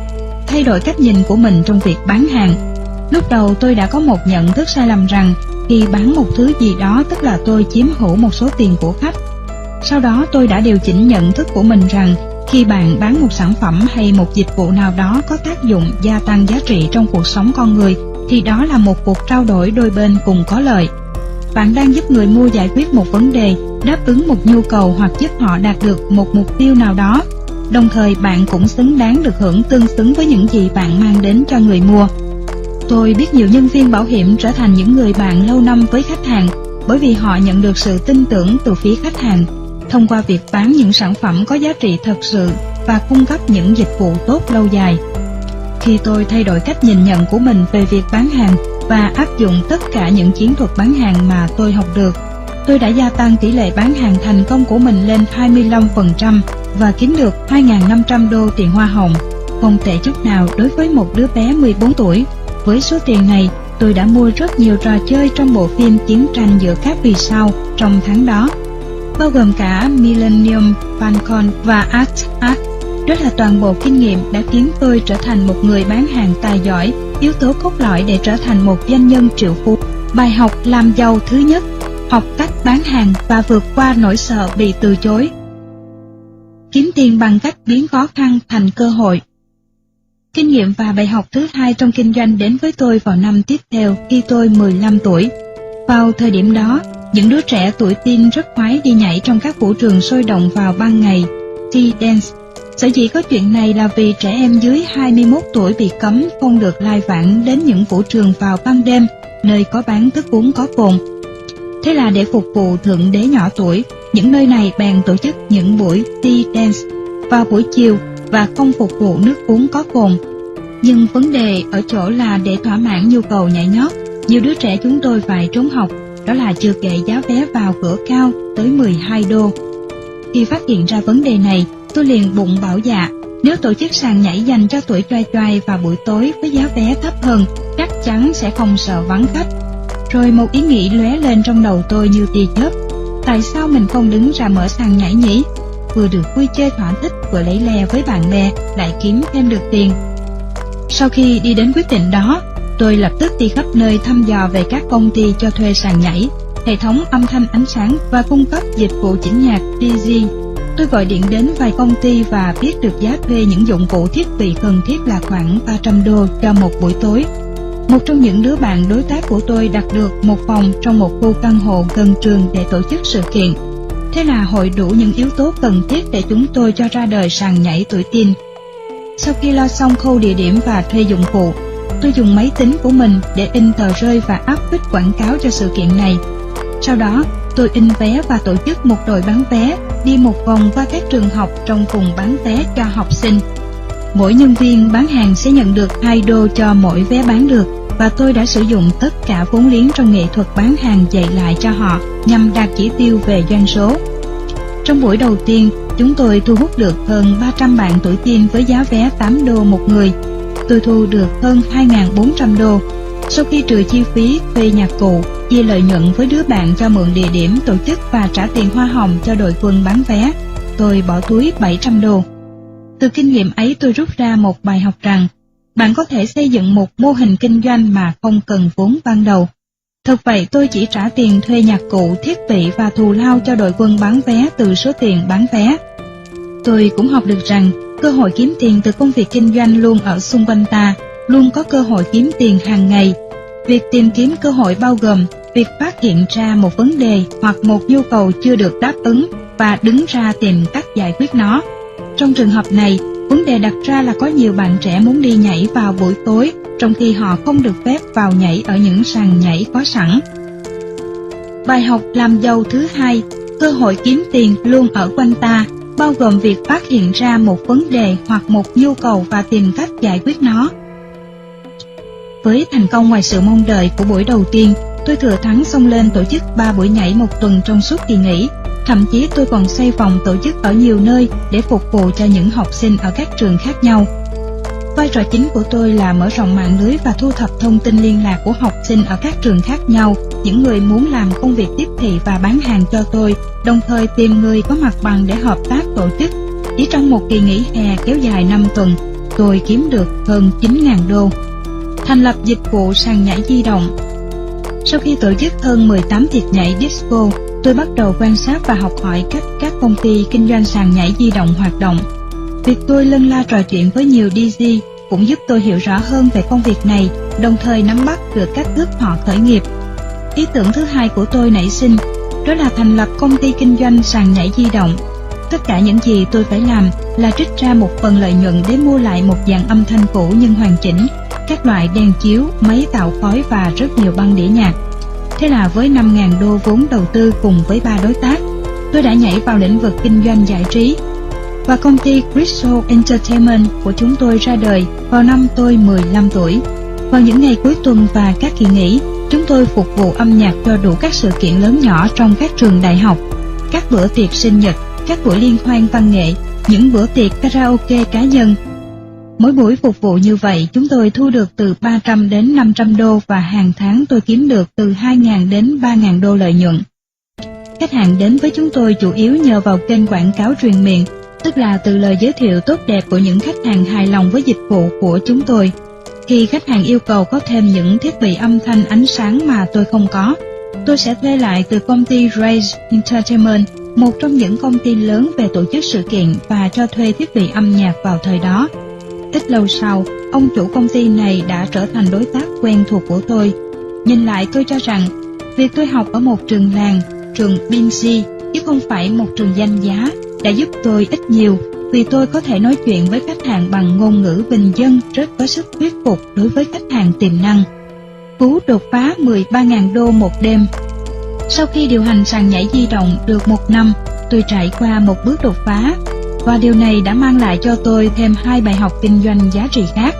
thay đổi cách nhìn của mình trong việc bán hàng. Lúc đầu tôi đã có một nhận thức sai lầm rằng khi bán một thứ gì đó tức là tôi chiếm hữu một số tiền của khách. Sau đó tôi đã điều chỉnh nhận thức của mình rằng khi bạn bán một sản phẩm hay một dịch vụ nào đó có tác dụng gia tăng giá trị trong cuộc sống con người, thì đó là một cuộc trao đổi đôi bên cùng có lợi. Bạn đang giúp người mua giải quyết một vấn đề, đáp ứng một nhu cầu hoặc giúp họ đạt được một mục tiêu nào đó. Đồng thời bạn cũng xứng đáng được hưởng tương xứng với những gì bạn mang đến cho người mua. Tôi biết nhiều nhân viên bảo hiểm trở thành những người bạn lâu năm với khách hàng bởi vì họ nhận được sự tin tưởng từ phía khách hàng thông qua việc bán những sản phẩm có giá trị thật sự và cung cấp những dịch vụ tốt lâu dài. Khi tôi thay đổi cách nhìn nhận của mình về việc bán hàng và áp dụng tất cả những chiến thuật bán hàng mà tôi học được, tôi đã gia tăng tỷ lệ bán hàng thành công của mình lên 25% và kiếm được 2.500 đô tiền hoa hồng. Không tệ chút nào đối với một đứa bé 14 tuổi. Với số tiền này, tôi đã mua rất nhiều trò chơi trong bộ phim Chiến tranh giữa các vì sao trong tháng đó, bao gồm cả Millennium Falcon và Ark. Đó là toàn bộ kinh nghiệm đã khiến tôi trở thành một người bán hàng tài giỏi, yếu tố cốt lõi để trở thành một doanh nhân triệu phú. Bài học làm giàu thứ nhất: học cách bán hàng và vượt qua nỗi sợ bị từ chối. kiếm tiền bằng cách biến khó khăn thành cơ hội. Kinh nghiệm và bài học thứ hai trong kinh doanh đến với tôi vào năm tiếp theo khi tôi 15 tuổi. Vào thời điểm đó, những đứa trẻ tuổi teen rất khoái đi nhảy trong các vũ trường sôi động vào ban ngày, tea dance. Sở dĩ có chuyện này là vì trẻ em dưới 21 tuổi bị cấm không được lai vãng đến những vũ trường vào ban đêm, nơi có bán thức uống có cồn. Thế là để phục vụ thượng đế nhỏ tuổi, những nơi này bèn tổ chức những buổi tea dance vào buổi chiều và không phục vụ nước uống có cồn. Nhưng vấn đề ở chỗ là để thỏa mãn nhu cầu nhảy nhót, nhiều đứa trẻ chúng tôi phải trốn học, đó là chưa kể giá vé vào cửa cao tới 12 đô. Khi phát hiện ra vấn đề này, tôi liền bụng bảo dạ, nếu tổ chức sàn nhảy dành cho tuổi choai choai vào buổi tối với giá vé thấp hơn, chắc chắn sẽ không sợ vắng khách. Rồi một ý nghĩ lóe lên trong đầu tôi như tia chớp, tại sao mình không đứng ra mở sàn nhảy nhỉ? Vừa được vui chơi thỏa thích, vừa lấy le với bạn bè, lại kiếm thêm được tiền. Sau khi đi đến quyết định đó, tôi lập tức đi khắp nơi thăm dò về các công ty cho thuê sàn nhảy, hệ thống âm thanh ánh sáng và cung cấp dịch vụ chỉnh nhạc DJ. Tôi gọi điện đến vài công ty và biết được giá thuê những dụng cụ thiết bị cần thiết là khoảng 300 đô cho một buổi tối. Một trong những đứa bạn đối tác của tôi đặt được một phòng trong một khu căn hộ gần trường để tổ chức sự kiện. Thế là hội đủ những yếu tố cần thiết để chúng tôi cho ra đời sàn nhảy tuổi teen. Sau khi lo xong khâu địa điểm và thuê dụng cụ, tôi dùng máy tính của mình để in tờ rơi và áp phích quảng cáo cho sự kiện này. Sau đó, tôi in vé và tổ chức một đội bán vé đi một vòng qua các trường học trong vùng bán vé cho học sinh. Mỗi nhân viên bán hàng sẽ nhận được 2 đô cho mỗi vé bán được, và tôi đã sử dụng tất cả vốn liếng trong nghệ thuật bán hàng dạy lại cho họ nhằm đạt chỉ tiêu về doanh số. Trong buổi đầu tiên, chúng tôi thu hút được hơn 300 bạn tuổi teen với giá vé 8 đô một người. Tôi thu được hơn 2.400 đô. Sau khi trừ chi phí thuê nhạc cụ, chia lợi nhuận với đứa bạn cho mượn địa điểm tổ chức và trả tiền hoa hồng cho đội quân bán vé, tôi bỏ túi 700 đô. Từ kinh nghiệm ấy tôi rút ra một bài học rằng, bạn có thể xây dựng một mô hình kinh doanh mà không cần vốn ban đầu. Thật vậy, tôi chỉ trả tiền thuê nhạc cụ, thiết bị và thù lao cho đội quân bán vé từ số tiền bán vé. Tôi cũng học được rằng, cơ hội kiếm tiền từ công việc kinh doanh luôn ở xung quanh ta, luôn có cơ hội kiếm tiền hàng ngày. Việc tìm kiếm cơ hội bao gồm việc phát hiện ra một vấn đề hoặc một nhu cầu chưa được đáp ứng và đứng ra tìm cách giải quyết nó. Trong trường hợp này, vấn đề đặt ra là có nhiều bạn trẻ muốn đi nhảy vào buổi tối, trong khi họ không được phép vào nhảy ở những sàn nhảy có sẵn. Bài học làm giàu thứ hai, cơ hội kiếm tiền luôn ở quanh ta, bao gồm việc phát hiện ra một vấn đề hoặc một nhu cầu và tìm cách giải quyết nó. Với thành công ngoài sự mong đợi của buổi đầu tiên, tôi thừa thắng xông lên tổ chức 3 buổi nhảy một tuần trong suốt kỳ nghỉ. Thậm chí tôi còn xoay vòng tổ chức ở nhiều nơi để phục vụ cho những học sinh ở các trường khác nhau. Vai trò chính của tôi là mở rộng mạng lưới và thu thập thông tin liên lạc của học sinh ở các trường khác nhau, những người muốn làm công việc tiếp thị và bán hàng cho tôi, đồng thời tìm người có mặt bằng để hợp tác tổ chức. Chỉ trong một kỳ nghỉ hè kéo dài 5 tuần, tôi kiếm được hơn 9.000 đô. Thành lập dịch vụ sàn nhảy di động. Sau khi tổ chức hơn 18 tiệc nhảy disco, tôi bắt đầu quan sát và học hỏi cách các công ty kinh doanh sàn nhảy di động hoạt động. Việc tôi lân la trò chuyện với nhiều DJ cũng giúp tôi hiểu rõ hơn về công việc này, đồng thời nắm bắt được cách thức họ khởi nghiệp. Ý tưởng thứ hai của tôi nảy sinh, đó là thành lập công ty kinh doanh sàn nhảy di động. Tất cả những gì tôi phải làm là trích ra một phần lợi nhuận để mua lại một dàn âm thanh cũ nhưng hoàn chỉnh, các loại đèn chiếu, máy tạo khói và rất nhiều băng đĩa nhạc. Thế là với 5.000 đô vốn đầu tư cùng với 3 đối tác, tôi đã nhảy vào lĩnh vực kinh doanh giải trí. Và công ty Crystal Entertainment của chúng tôi ra đời vào năm tôi 15 tuổi. Vào những ngày cuối tuần và các kỳ nghỉ, chúng tôi phục vụ âm nhạc cho đủ các sự kiện lớn nhỏ trong các trường đại học, các bữa tiệc sinh nhật, các buổi liên hoan văn nghệ, những bữa tiệc karaoke cá nhân. Mỗi buổi phục vụ như vậy, chúng tôi thu được từ 300 đến 500 đô và hàng tháng tôi kiếm được từ 2.000 đến 3.000 đô lợi nhuận. Khách hàng đến với chúng tôi chủ yếu nhờ vào kênh quảng cáo truyền miệng, tức là từ lời giới thiệu tốt đẹp của những khách hàng hài lòng với dịch vụ của chúng tôi. Khi khách hàng yêu cầu có thêm những thiết bị âm thanh ánh sáng mà tôi không có, tôi sẽ thuê lại từ công ty Raise Entertainment một trong những công ty lớn về tổ chức sự kiện và cho thuê thiết bị âm nhạc vào thời đó. Ít lâu sau, ông chủ công ty này đã trở thành đối tác quen thuộc của tôi. Nhìn lại tôi cho rằng, việc tôi học ở một trường làng, trường Binzi, chứ không phải một trường danh giá, đã giúp tôi ít nhiều, vì tôi có thể nói chuyện với khách hàng bằng ngôn ngữ bình dân rất có sức thuyết phục đối với khách hàng tiềm năng. Cú đột phá 13.000 đô một đêm. Sau khi điều hành sàn nhảy di động được 1 năm, tôi trải qua một bước đột phá, và điều này đã mang lại cho tôi thêm 2 bài học kinh doanh giá trị khác.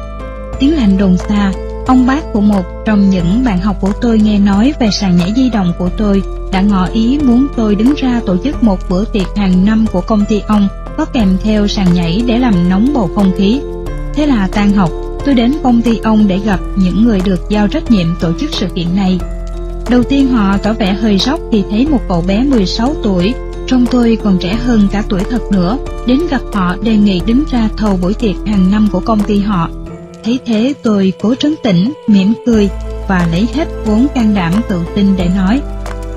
Tiếng lành đồn xa, ông bác của một trong những bạn học của tôi nghe nói về sàn nhảy di động của tôi đã ngỏ ý muốn tôi đứng ra tổ chức một bữa tiệc hàng năm của công ty ông, có kèm theo sàn nhảy để làm nóng bầu không khí. Thế là tan học, tôi đến công ty ông để gặp những người được giao trách nhiệm tổ chức sự kiện này. Đầu tiên họ tỏ vẻ hơi sốc khi thấy một cậu bé 16 tuổi, trông tôi còn trẻ hơn cả tuổi thật nữa, đến gặp họ đề nghị đứng ra thầu buổi tiệc hàng năm của công ty họ. Thấy thế tôi cố trấn tĩnh, mỉm cười và lấy hết vốn can đảm tự tin để nói: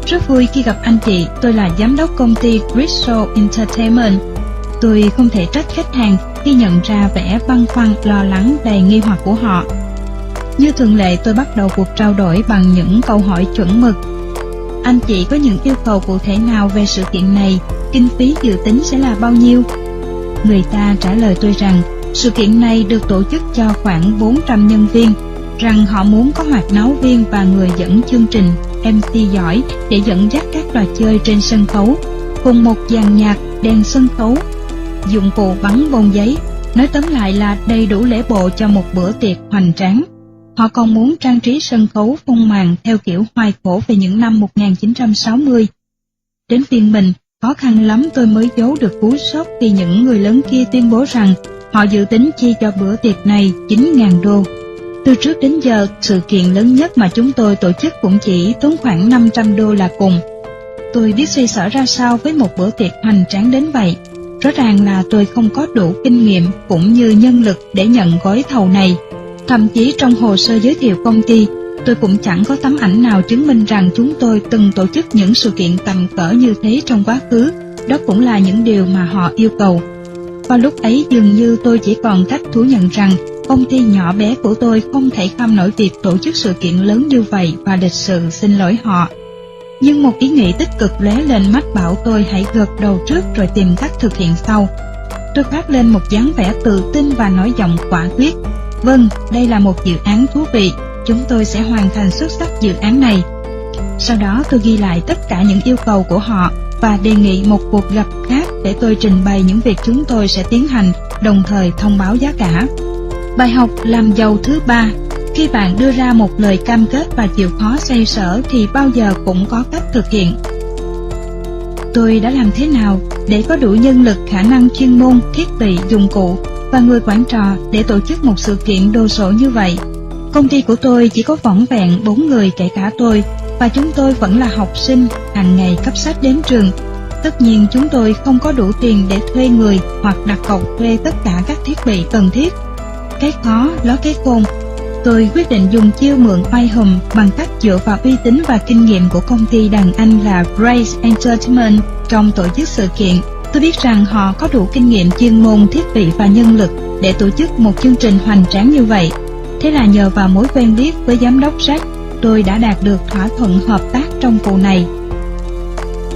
rất vui khi gặp anh chị, tôi là giám đốc công ty Crystal Entertainment. Tôi không thể trách khách hàng khi nhận ra vẻ băn khoăn lo lắng đầy nghi hoặc của họ. Như thường lệ, tôi bắt đầu cuộc trao đổi bằng những câu hỏi chuẩn mực. Anh chị có những yêu cầu cụ thể nào về sự kiện này? Kinh phí dự tính sẽ là bao nhiêu? Người ta trả lời tôi rằng sự kiện này được tổ chức cho khoảng 400 nhân viên, rằng họ muốn có hoạt náo viên và người dẫn chương trình, MC giỏi để dẫn dắt các trò chơi trên sân khấu, cùng một dàn nhạc, đèn sân khấu, dụng cụ bắn bông giấy. Nói tóm lại là đầy đủ lễ bộ cho một bữa tiệc hoành tráng. Họ còn muốn trang trí sân khấu phông màn theo kiểu hoài cổ về những năm 1960. Đến phiên mình, khó khăn lắm tôi mới giấu được cú sốc khi những người lớn kia tuyên bố rằng họ dự tính chi cho bữa tiệc này 9.000 đô. Từ trước đến giờ, sự kiện lớn nhất mà chúng tôi tổ chức cũng chỉ tốn khoảng 500 đô là cùng. Tôi biết xoay sở ra sao với một bữa tiệc hoành tráng đến vậy. Rõ ràng là tôi không có đủ kinh nghiệm cũng như nhân lực để nhận gói thầu này. Thậm chí trong hồ sơ giới thiệu công ty, tôi cũng chẳng có tấm ảnh nào chứng minh rằng chúng tôi từng tổ chức những sự kiện tầm cỡ như thế trong quá khứ. Đó cũng là những điều mà họ yêu cầu. Và lúc ấy dường như tôi chỉ còn cách thú nhận rằng công ty nhỏ bé của tôi không thể kham nổi việc tổ chức sự kiện lớn như vậy và lịch sự xin lỗi họ. Nhưng một ý nghĩ tích cực lóe lên mắt bảo tôi hãy gật đầu trước rồi tìm cách thực hiện sau. Tôi khoác lên một dáng vẻ tự tin và nói giọng quả quyết: vâng, đây là một dự án thú vị, chúng tôi sẽ hoàn thành xuất sắc dự án này. Sau đó tôi ghi lại tất cả những yêu cầu của họ và đề nghị một cuộc gặp khác để tôi trình bày những việc chúng tôi sẽ tiến hành, đồng thời thông báo giá cả. Bài học làm giàu thứ 3: khi bạn đưa ra một lời cam kết và chịu khó xoay sở thì bao giờ cũng có cách thực hiện. Tôi đã làm thế nào để có đủ nhân lực, khả năng chuyên môn, thiết bị, dụng cụ và người quản trò để tổ chức một sự kiện đồ sộ như vậy? Công ty của tôi chỉ có vỏn vẹn 4 người kể cả tôi, và chúng tôi vẫn là học sinh, hàng ngày cấp sách đến trường. Tất nhiên chúng tôi không có đủ tiền để thuê người hoặc đặt cọc thuê tất cả các thiết bị cần thiết. Cái khó ló cái khôn. Tôi quyết định dùng chiêu mượn oai hùm bằng cách dựa vào uy tín và kinh nghiệm của công ty đàn anh là Grace Entertainment trong tổ chức sự kiện. Tôi biết rằng họ có đủ kinh nghiệm chuyên môn, thiết bị và nhân lực để tổ chức một chương trình hoành tráng như vậy. Thế là nhờ vào mối quen biết với giám đốc Jack, tôi đã đạt được thỏa thuận hợp tác trong vụ này.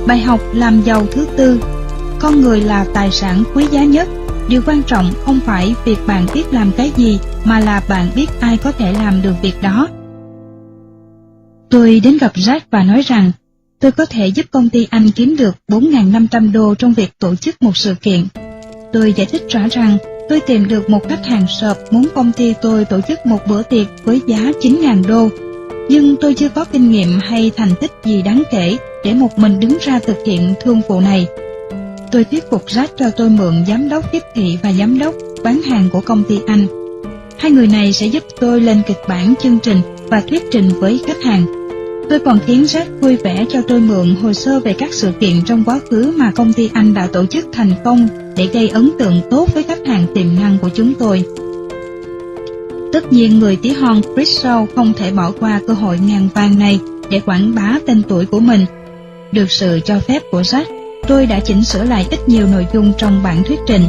Bài học làm giàu thứ 4: con người là tài sản quý giá nhất. Điều quan trọng không phải việc bạn biết làm cái gì, mà là bạn biết ai có thể làm được việc đó. Tôi đến gặp Jack và nói rằng tôi có thể giúp công ty anh kiếm được 4.500 đô trong việc tổ chức một sự kiện. Tôi giải thích rõ rằng tôi tìm được một khách hàng sợp muốn công ty tôi tổ chức một bữa tiệc với giá 9.000 đô, nhưng tôi chưa có kinh nghiệm hay thành tích gì đáng kể để một mình đứng ra thực hiện thương vụ này. Tôi thuyết phục Jack cho tôi mượn giám đốc tiếp thị và giám đốc bán hàng của công ty anh. Hai người này sẽ giúp tôi lên kịch bản chương trình và thuyết trình với khách hàng. Tôi còn khiến Jack vui vẻ cho tôi mượn hồ sơ về các sự kiện trong quá khứ mà công ty anh đã tổ chức thành công để gây ấn tượng tốt với khách hàng tiềm năng của chúng tôi. Tất nhiên người tí hon Crystal không thể bỏ qua cơ hội ngàn vàng này để quảng bá tên tuổi của mình. Được sự cho phép của Jack, tôi đã chỉnh sửa lại ít nhiều nội dung trong bản thuyết trình.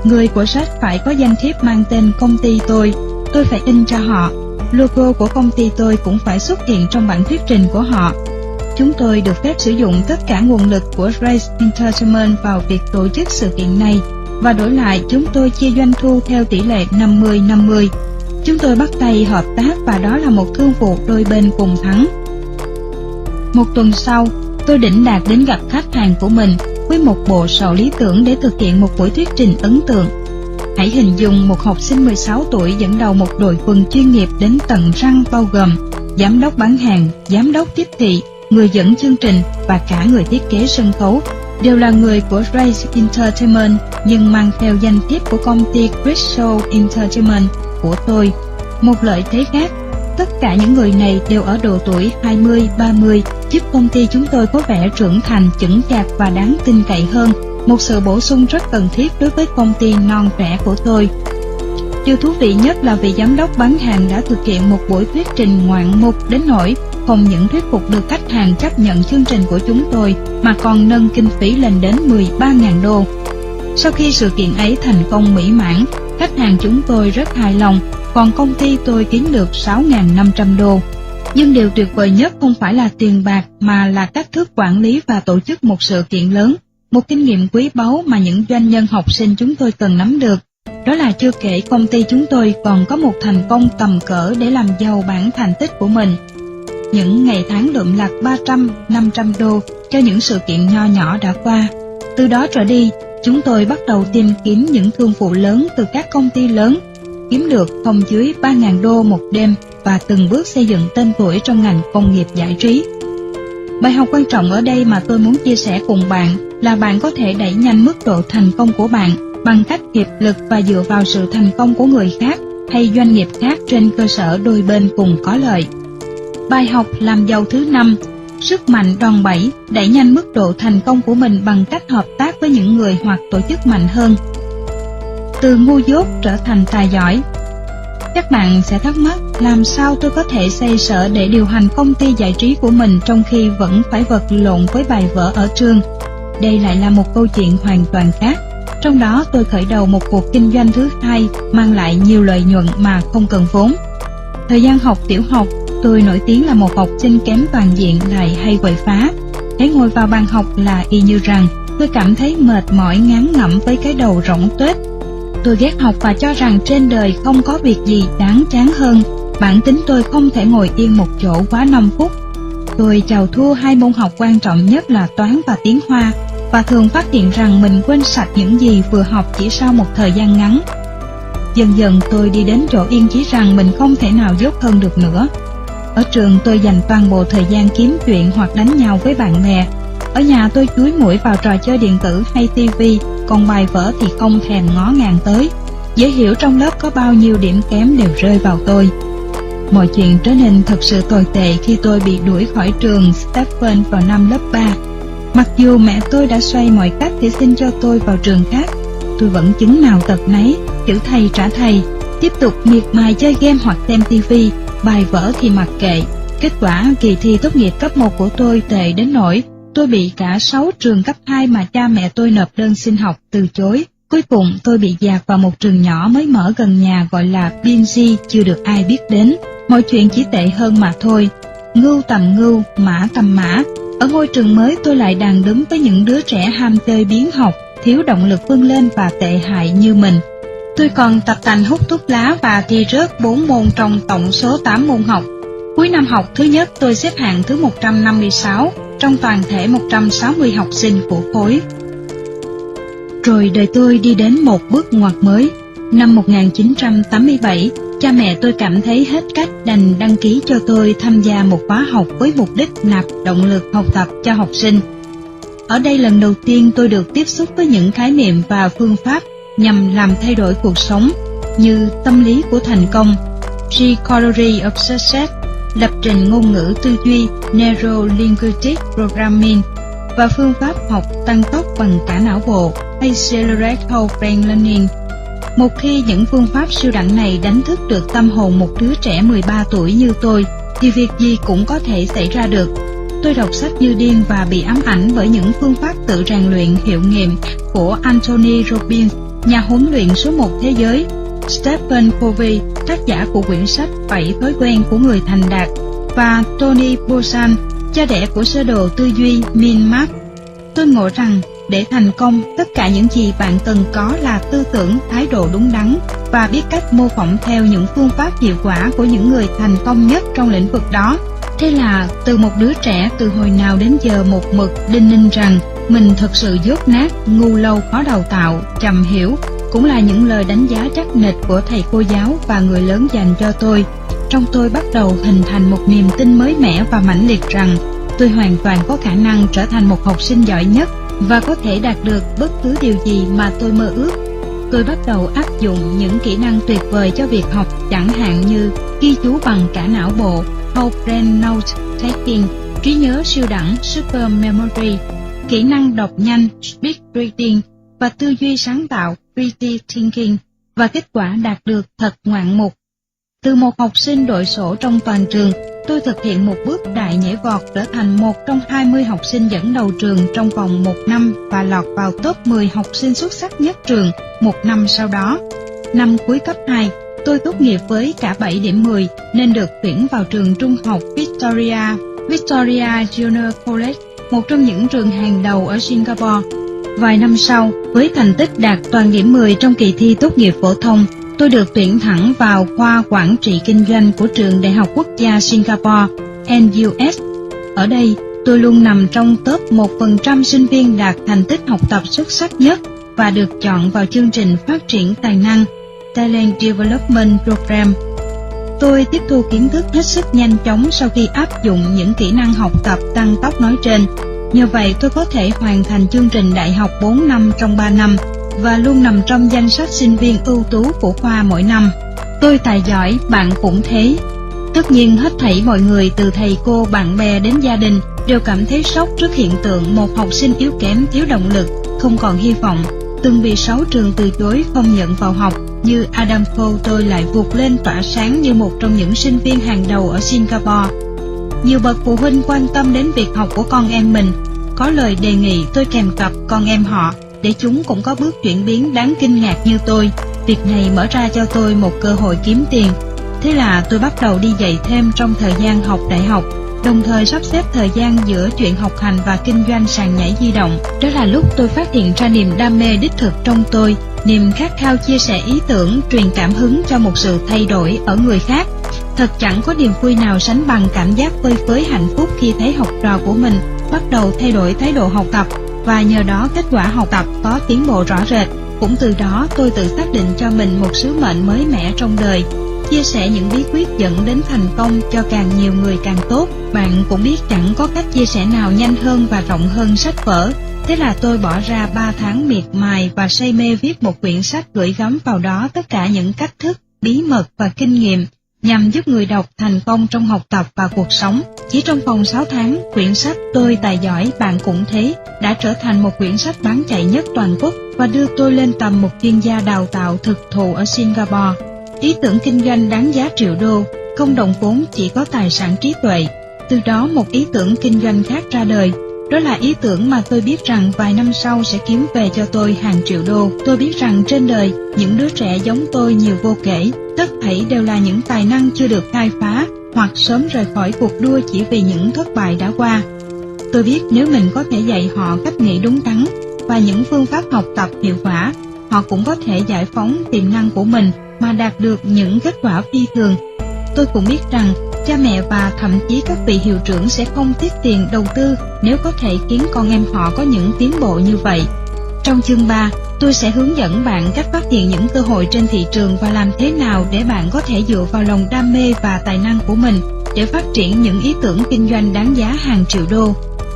Người của sách phải có danh thiếp mang tên công ty tôi phải in cho họ. Logo của công ty tôi cũng phải xuất hiện trong bản thuyết trình của họ. Chúng tôi được phép sử dụng tất cả nguồn lực của Race Entertainment vào việc tổ chức sự kiện này, và đổi lại chúng tôi chia doanh thu theo tỷ lệ 50-50. Chúng tôi bắt tay hợp tác và đó là một thương vụ đôi bên cùng thắng. Một tuần sau, tôi đỉnh đạt đến gặp khách hàng của mình với một bộ sầu lý tưởng để thực hiện một buổi thuyết trình ấn tượng. Hãy hình dung một học sinh 16 tuổi dẫn đầu một đội quân chuyên nghiệp đến tận răng, bao gồm giám đốc bán hàng, giám đốc tiếp thị, người dẫn chương trình và cả người thiết kế sân khấu, đều là người của Race Entertainment nhưng mang theo danh thiếp của công ty Crystal Entertainment của tôi. Một lợi thế khác, tất cả những người này đều ở độ tuổi 20-30, giúp công ty chúng tôi có vẻ trưởng thành, chững chạc và đáng tin cậy hơn, một sự bổ sung rất cần thiết đối với công ty non trẻ của tôi. Điều thú vị nhất là vị giám đốc bán hàng đã thực hiện một buổi thuyết trình ngoạn mục đến nỗi không những thuyết phục được khách hàng chấp nhận chương trình của chúng tôi mà còn nâng kinh phí lên đến 13.000 đô. Sau khi sự kiện ấy thành công mỹ mãn, khách hàng chúng tôi rất hài lòng, còn công ty tôi kiếm được 6.500 đô. Nhưng điều tuyệt vời nhất không phải là tiền bạc mà là cách thức quản lý và tổ chức một sự kiện lớn, một kinh nghiệm quý báu mà những doanh nhân học sinh chúng tôi cần nắm được. Đó là chưa kể công ty chúng tôi còn có một thành công tầm cỡ để làm giàu bản thành tích của mình. Những ngày tháng lượm lặt 300-500 đô cho những sự kiện nho nhỏ đã qua. Từ đó trở đi, chúng tôi bắt đầu tìm kiếm những thương vụ lớn từ các công ty lớn, kiếm được không dưới 3.000 đô một đêm và từng bước xây dựng tên tuổi trong ngành công nghiệp giải trí. Bài học quan trọng ở đây mà tôi muốn chia sẻ cùng bạn là bạn có thể đẩy nhanh mức độ thành công của bạn bằng cách hiệp lực và dựa vào sự thành công của người khác hay doanh nghiệp khác trên cơ sở đôi bên cùng có lợi. Bài học làm giàu thứ 5, sức mạnh đòn bẩy, đẩy nhanh mức độ thành công của mình bằng cách hợp tác với những người hoặc tổ chức mạnh hơn. Từ ngu dốt trở thành tài giỏi. Các bạn sẽ thắc mắc làm sao tôi có thể xoay sở để điều hành công ty giải trí của mình trong khi vẫn phải vật lộn với bài vở ở trường. Đây lại là một câu chuyện hoàn toàn khác. Trong đó tôi khởi đầu một cuộc kinh doanh thứ hai mang lại nhiều lợi nhuận mà không cần vốn. Thời gian học tiểu học, tôi nổi tiếng là một học sinh kém toàn diện lại hay quậy phá. Hãy ngồi vào bàn học là y như rằng tôi cảm thấy mệt mỏi ngán ngẩm với cái đầu rỗng tuếch. Tôi ghét học và cho rằng trên đời không có việc gì đáng chán hơn. Bản tính tôi không thể ngồi yên một chỗ quá 5 phút. Tôi chào thua hai môn học quan trọng nhất là toán và tiếng Hoa, và thường phát hiện rằng mình quên sạch những gì vừa học chỉ sau một thời gian ngắn. Dần dần tôi đi đến chỗ yên chí rằng mình không thể nào dốt hơn được nữa. Ở trường tôi dành toàn bộ thời gian kiếm chuyện hoặc đánh nhau với bạn bè. Ở nhà tôi chúi mũi vào trò chơi điện tử hay tivi, còn bài vở thì không thèm ngó ngàng tới. Dễ hiểu trong lớp có bao nhiêu điểm kém đều rơi vào tôi. Mọi chuyện trở nên thật sự tồi tệ khi tôi bị đuổi khỏi trường Stephen vào năm lớp 3. Mặc dù mẹ tôi đã xoay mọi cách để xin cho tôi vào trường khác, tôi vẫn chứng nào tật nấy, chữ thầy trả thầy, tiếp tục miệt mài chơi game hoặc xem tivi, bài vở thì mặc kệ. Kết quả kỳ thi tốt nghiệp cấp 1 của tôi tệ đến nỗi tôi bị cả 6 trường cấp 2 mà cha mẹ tôi nộp đơn xin học từ chối. Cuối cùng tôi bị dạt vào một trường nhỏ mới mở gần nhà gọi là Binzi, chưa được ai biết đến. Mọi chuyện chỉ tệ hơn mà thôi. Ngưu tầm ngưu, mã tầm mã. Ở ngôi trường mới tôi lại đàn đúm với những đứa trẻ ham chơi biếng học, thiếu động lực vươn lên và tệ hại như mình. Tôi còn tập tành hút thuốc lá và thi rớt 4 môn trong tổng số 8 môn học. Cuối năm học thứ nhất tôi xếp hạng thứ 156 trong toàn thể 160 học sinh của khối. Rồi đời tôi đi đến một bước ngoặt mới. Năm 1987, cha mẹ tôi cảm thấy hết cách đành đăng ký cho tôi tham gia một khóa học với mục đích nạp động lực học tập cho học sinh. Ở đây lần đầu tiên tôi được tiếp xúc với những khái niệm và phương pháp nhằm làm thay đổi cuộc sống như tâm lý của thành công, Psychology of Success, lập trình ngôn ngữ tư duy Neuro-linguistic Programming và phương pháp học tăng tốc bằng cả não bộ Accelerate Whole Brain Learning. Một khi những phương pháp siêu đẳng này đánh thức được tâm hồn một đứa trẻ 13 tuổi như tôi, thì việc gì cũng có thể xảy ra được. tôi đọc sách như điên và bị ám ảnh bởi những phương pháp tự rèn luyện hiệu nghiệm của Anthony Robbins, nhà huấn luyện số 1 thế giới, Stephen Covey, tác giả của quyển sách 7 thói quen của người thành đạt, và Tony Buzan, cha đẻ của sơ đồ tư duy Min-Marx. Tôi ngộ rằng để thành công, tất cả những gì bạn cần có là tư tưởng, thái độ đúng đắn và biết cách mô phỏng theo những phương pháp hiệu quả của những người thành công nhất trong lĩnh vực đó. Thế là từ một đứa trẻ từ hồi nào đến giờ một mực đinh ninh rằng mình thật sự dốt nát, ngu lâu khó đào tạo, chậm hiểu, cũng là những lời đánh giá chắc nịch của thầy cô giáo và người lớn dành cho tôi. Trong tôi bắt đầu hình thành một niềm tin mới mẻ và mãnh liệt rằng tôi hoàn toàn có khả năng trở thành một học sinh giỏi nhất và có thể đạt được bất cứ điều gì mà tôi mơ ước. Tôi bắt đầu áp dụng những kỹ năng tuyệt vời cho việc học, chẳng hạn như ghi chú bằng cả não bộ, whole brain note taking, trí nhớ siêu đẳng, super memory, kỹ năng đọc nhanh, speed reading, và tư duy sáng tạo, creative thinking, và kết quả đạt được thật ngoạn mục. Từ một học sinh đội sổ trong toàn trường, tôi thực hiện một bước đại nhảy vọt trở thành một trong 20 học sinh dẫn đầu trường trong vòng 1 năm và lọt vào top 10 học sinh xuất sắc nhất trường 1 năm sau đó. Năm cuối cấp 2, tôi tốt nghiệp với cả 7 điểm 10 nên được tuyển vào trường trung học Victoria Junior College, một trong những trường hàng đầu ở Singapore. Vài năm sau, với thành tích đạt toàn điểm 10 trong kỳ thi tốt nghiệp phổ thông, tôi được tuyển thẳng vào khoa quản trị kinh doanh của trường Đại học Quốc gia Singapore, NUS. Ở đây, tôi luôn nằm trong top 1% sinh viên đạt thành tích học tập xuất sắc nhất và được chọn vào chương trình phát triển tài năng Talent Development Program. Tôi tiếp thu kiến thức hết sức nhanh chóng sau khi áp dụng những kỹ năng học tập tăng tốc nói trên. Nhờ vậy, tôi có thể hoàn thành chương trình đại học 4 năm trong 3 năm và luôn nằm trong danh sách sinh viên ưu tú của khoa mỗi năm. Tôi tài giỏi, bạn cũng thế. Tất nhiên hết thảy mọi người từ thầy cô, bạn bè đến gia đình đều cảm thấy sốc trước hiện tượng một học sinh yếu kém, thiếu động lực, không còn hy vọng, từng bị 6 trường từ chối không nhận vào học. Như Adam Cole, tôi lại vụt lên tỏa sáng như một trong những sinh viên hàng đầu ở Singapore. Nhiều bậc phụ huynh quan tâm đến việc học của con em mình, có lời đề nghị tôi kèm cặp con em họ để chúng cũng có bước chuyển biến đáng kinh ngạc như tôi. Việc này mở ra cho tôi một cơ hội kiếm tiền. Thế là tôi bắt đầu đi dạy thêm trong thời gian học đại học, đồng thời sắp xếp thời gian giữa chuyện học hành và kinh doanh sàn nhảy di động. Đó là lúc tôi phát hiện ra niềm đam mê đích thực trong tôi, niềm khát khao chia sẻ ý tưởng, truyền cảm hứng cho một sự thay đổi ở người khác. Thật chẳng có niềm vui nào sánh bằng cảm giác phơi phới hạnh phúc khi thấy học trò của mình bắt đầu thay đổi thái độ học tập, và nhờ đó kết quả học tập có tiến bộ rõ rệt. Cũng từ đó tôi tự xác định cho mình một sứ mệnh mới mẻ trong đời, chia sẻ những bí quyết dẫn đến thành công cho càng nhiều người càng tốt. Bạn cũng biết chẳng có cách chia sẻ nào nhanh hơn và rộng hơn sách vở. Thế là tôi bỏ ra 3 tháng miệt mài và say mê viết một quyển sách, gửi gắm vào đó tất cả những cách thức, bí mật và kinh nghiệm nhằm giúp người đọc thành công trong học tập và cuộc sống. Chỉ trong vòng 6 tháng, quyển sách Tôi tài giỏi, bạn cũng thế đã trở thành một quyển sách bán chạy nhất toàn quốc và đưa tôi lên tầm một chuyên gia đào tạo thực thụ ở Singapore. Ý tưởng kinh doanh đáng giá triệu đô, không đồng vốn, chỉ có tài sản trí tuệ. Từ đó một ý tưởng kinh doanh khác ra đời. Đó là ý tưởng mà tôi biết rằng vài năm sau sẽ kiếm về cho tôi hàng triệu đô. Tôi biết rằng trên đời, những đứa trẻ giống tôi nhiều vô kể, tất thảy đều là những tài năng chưa được khai phá hoặc sớm rời khỏi cuộc đua chỉ vì những thất bại đã qua. Tôi biết nếu mình có thể dạy họ cách nghĩ đúng đắn và những phương pháp học tập hiệu quả, họ cũng có thể giải phóng tiềm năng của mình mà đạt được những kết quả phi thường. Tôi cũng biết rằng cha mẹ và thậm chí các vị hiệu trưởng sẽ không tiếc tiền đầu tư nếu có thể khiến con em họ có những tiến bộ như vậy. Trong chương 3, tôi sẽ hướng dẫn bạn cách phát hiện những cơ hội trên thị trường và làm thế nào để bạn có thể dựa vào lòng đam mê và tài năng của mình để phát triển những ý tưởng kinh doanh đáng giá hàng triệu đô.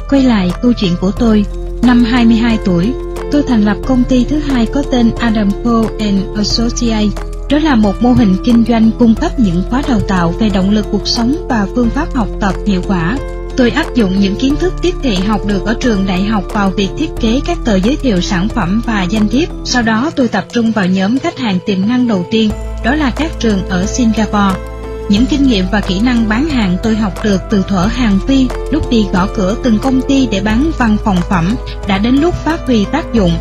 Quay lại câu chuyện của tôi, năm 22 tuổi, tôi thành lập công ty thứ hai có tên Adam Cole & Associates. Đó là một mô hình kinh doanh cung cấp những khóa đào tạo về động lực cuộc sống và phương pháp học tập hiệu quả. Tôi áp dụng những kiến thức tiếp thị học được ở trường đại học vào việc thiết kế các tờ giới thiệu sản phẩm và danh thiếp. Sau đó tôi tập trung vào nhóm khách hàng tiềm năng đầu tiên, đó là các trường ở Singapore. Những kinh nghiệm và kỹ năng bán hàng tôi học được từ thuở hàng phi lúc đi gõ cửa từng công ty để bán văn phòng phẩm đã đến lúc phát huy tác dụng.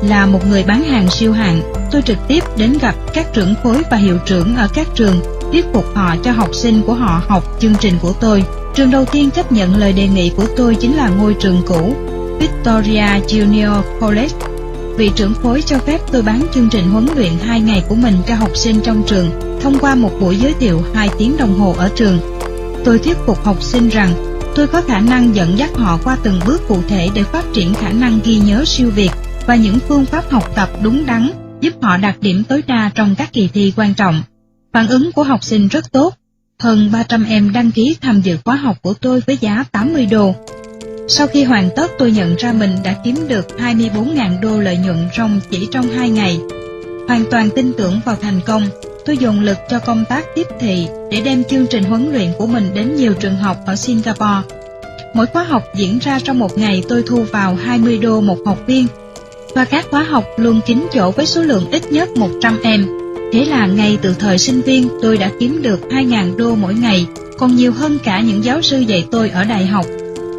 Là một người bán hàng siêu hạng, tôi trực tiếp đến gặp các trưởng khối và hiệu trưởng ở các trường, thuyết phục họ cho học sinh của họ học chương trình của tôi. Trường đầu tiên chấp nhận lời đề nghị của tôi chính là ngôi trường cũ, Victoria Junior College. Vị trưởng khối cho phép tôi bán chương trình huấn luyện 2 ngày của mình cho học sinh trong trường thông qua một buổi giới thiệu 2 tiếng đồng hồ ở trường. Tôi thuyết phục học sinh rằng tôi có khả năng dẫn dắt họ qua từng bước cụ thể để phát triển khả năng ghi nhớ siêu việt và những phương pháp học tập đúng đắn giúp họ đạt điểm tối đa trong các kỳ thi quan trọng. Phản ứng của học sinh rất tốt. Hơn 300 em đăng ký tham dự khóa học của tôi với giá 80 đô. Sau khi hoàn tất, tôi nhận ra mình đã kiếm được 24.000 đô lợi nhuận chỉ trong 2 ngày. Hoàn toàn tin tưởng vào thành công, tôi dồn lực cho công tác tiếp thị để đem chương trình huấn luyện của mình đến nhiều trường học ở Singapore. Mỗi khóa học diễn ra trong một ngày, tôi thu vào 20 đô một học viên, và các khóa học luôn kín chỗ với số lượng ít nhất 100 em. Thế là ngay từ thời sinh viên, tôi đã kiếm được 2.000 đô mỗi ngày, còn nhiều hơn cả những giáo sư dạy tôi ở đại học.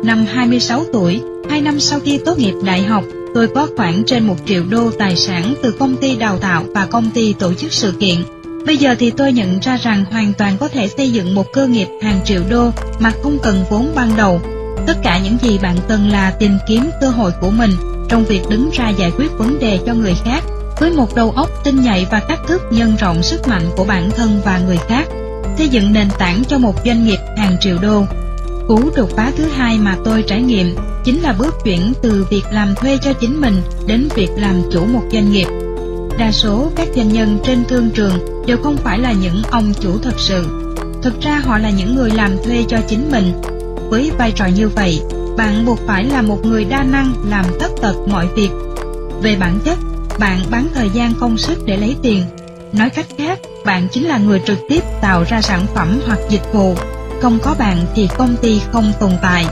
Năm 26 tuổi, 2 năm sau khi tốt nghiệp đại học, tôi có khoảng trên 1 triệu đô tài sản từ công ty đào tạo và công ty tổ chức sự kiện. Bây giờ thì tôi nhận ra rằng hoàn toàn có thể xây dựng một cơ nghiệp hàng triệu đô mà không cần vốn ban đầu. Tất cả những gì bạn cần là tìm kiếm cơ hội của mình trong việc đứng ra giải quyết vấn đề cho người khác, với một đầu óc tinh nhạy và cách thức nhân rộng sức mạnh của bản thân và người khác, xây dựng nền tảng cho một doanh nghiệp hàng triệu đô. Cú đột phá thứ hai mà tôi trải nghiệm chính là bước chuyển từ việc làm thuê cho chính mình đến việc làm chủ một doanh nghiệp. Đa số các doanh nhân trên thương trường đều không phải là những ông chủ thật sự. Thực ra họ là những người làm thuê cho chính mình. Với vai trò như vậy, bạn buộc phải là một người đa năng làm tất tật mọi việc. Về bản chất, bạn bán thời gian công sức để lấy tiền. Nói cách khác, bạn chính là người trực tiếp tạo ra sản phẩm hoặc dịch vụ. Không có bạn thì công ty không tồn tại.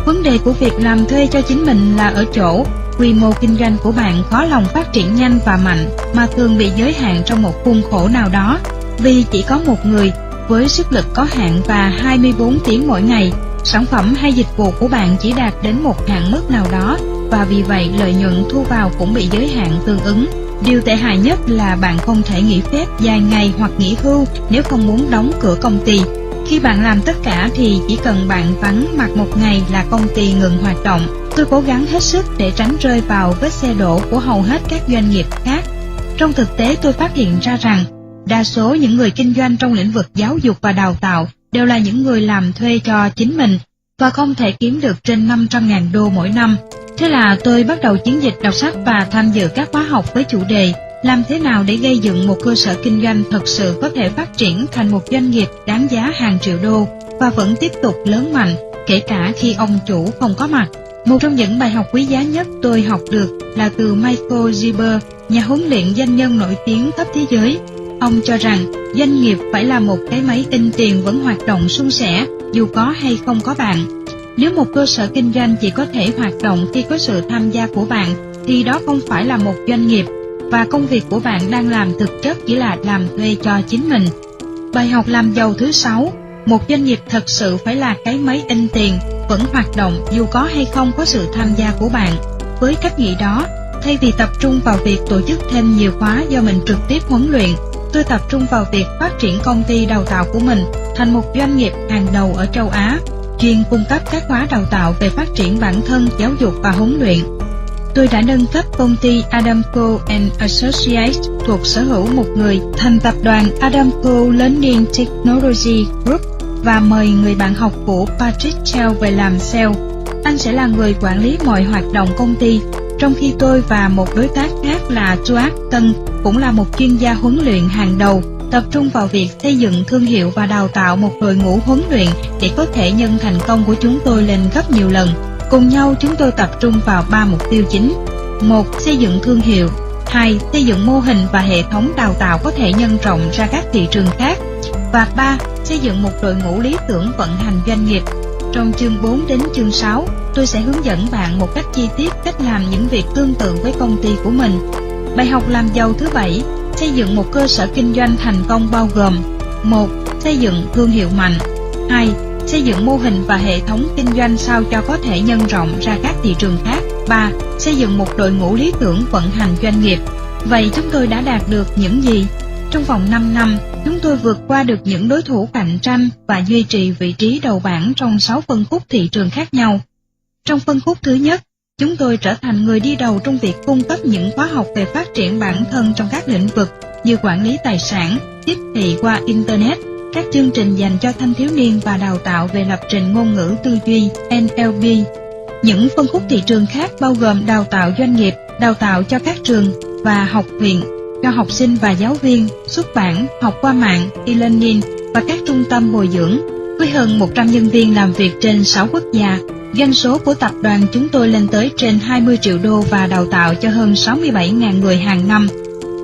Vấn đề của việc làm thuê cho chính mình là ở chỗ quy mô kinh doanh của bạn khó lòng phát triển nhanh và mạnh, mà thường bị giới hạn trong một khuôn khổ nào đó, vì chỉ có một người với sức lực có hạn và 24 tiếng mỗi ngày. Sản phẩm hay dịch vụ của bạn chỉ đạt đến một hạn mức nào đó, và vì vậy lợi nhuận thu vào cũng bị giới hạn tương ứng. Điều tệ hại nhất là bạn không thể nghỉ phép dài ngày hoặc nghỉ hưu nếu không muốn đóng cửa công ty. Khi bạn làm tất cả thì chỉ cần bạn vắng mặt một ngày là công ty ngừng hoạt động. Tôi cố gắng hết sức để tránh rơi vào vết xe đổ của hầu hết các doanh nghiệp khác. Trong thực tế, tôi phát hiện ra rằng đa số những người kinh doanh trong lĩnh vực giáo dục và đào tạo đều là những người làm thuê cho chính mình và không thể kiếm được trên 500.000 đô mỗi năm. Thế là tôi bắt đầu chiến dịch đọc sách và tham dự các khóa học với chủ đề làm thế nào để gây dựng một cơ sở kinh doanh thật sự có thể phát triển thành một doanh nghiệp đáng giá hàng triệu đô và vẫn tiếp tục lớn mạnh, kể cả khi ông chủ không có mặt. Một trong những bài học quý giá nhất tôi học được là từ Michael Gerber, nhà huấn luyện doanh nhân nổi tiếng khắp thế giới. Ông cho rằng doanh nghiệp phải là một cái máy in tiền vẫn hoạt động suôn sẻ dù có hay không có bạn. Nếu một cơ sở kinh doanh chỉ có thể hoạt động khi có sự tham gia của bạn thì đó không phải là một doanh nghiệp, và công việc của bạn đang làm thực chất chỉ là làm thuê cho chính mình. Bài học làm giàu thứ 6, một doanh nghiệp thật sự phải là cái máy in tiền vẫn hoạt động dù có hay không có sự tham gia của bạn. Với cách nghĩ đó, thay vì tập trung vào việc tổ chức thêm nhiều khóa do mình trực tiếp huấn luyện, tôi tập trung vào việc phát triển công ty đào tạo của mình thành một doanh nghiệp hàng đầu ở châu Á, chuyên cung cấp các khóa đào tạo về phát triển bản thân, giáo dục và huấn luyện. Tôi đã nâng cấp công ty Adamco & Associates thuộc sở hữu một người thành tập đoàn Adamco Learning Technology Group và mời người bạn học của Patrick Chell về làm sale. Anh sẽ là người quản lý mọi hoạt động công ty, trong khi tôi và một đối tác khác là Stuart Tân cũng là một chuyên gia huấn luyện hàng đầu, tập trung vào việc xây dựng thương hiệu và đào tạo một đội ngũ huấn luyện để có thể nhân thành công của chúng tôi lên gấp nhiều lần. Cùng nhau chúng tôi tập trung vào 3 mục tiêu chính. 1. Xây dựng thương hiệu. 2. Xây dựng mô hình và hệ thống đào tạo có thể nhân rộng ra các thị trường khác. Và 3. Xây dựng một đội ngũ lý tưởng vận hành doanh nghiệp. Trong chương 4 đến chương 6, tôi sẽ hướng dẫn bạn một cách chi tiết cách làm những việc tương tự với công ty của mình. Bài học làm giàu thứ 7, xây dựng một cơ sở kinh doanh thành công bao gồm: 1. xây dựng thương hiệu mạnh. 2. Xây dựng mô hình và hệ thống kinh doanh sao cho có thể nhân rộng ra các thị trường khác. 3. Xây dựng một đội ngũ lý tưởng vận hành doanh nghiệp. Vậy chúng tôi đã đạt được những gì? Trong vòng 5 năm, chúng tôi vượt qua được những đối thủ cạnh tranh và duy trì vị trí đầu bảng trong 6 phân khúc thị trường khác nhau. Trong phân khúc thứ nhất, chúng tôi trở thành người đi đầu trong việc cung cấp những khóa học về phát triển bản thân trong các lĩnh vực như quản lý tài sản, tiếp thị qua Internet, các chương trình dành cho thanh thiếu niên và đào tạo về lập trình ngôn ngữ tư duy NLP. Những phân khúc thị trường khác bao gồm đào tạo doanh nghiệp, đào tạo cho các trường và học viện, cho học sinh và giáo viên, xuất bản, học qua mạng, e-learning và các trung tâm bồi dưỡng. Với hơn 100 nhân viên làm việc trên 6 quốc gia, doanh số của tập đoàn chúng tôi lên tới trên 20 triệu đô và đào tạo cho hơn 67.000 người hàng năm.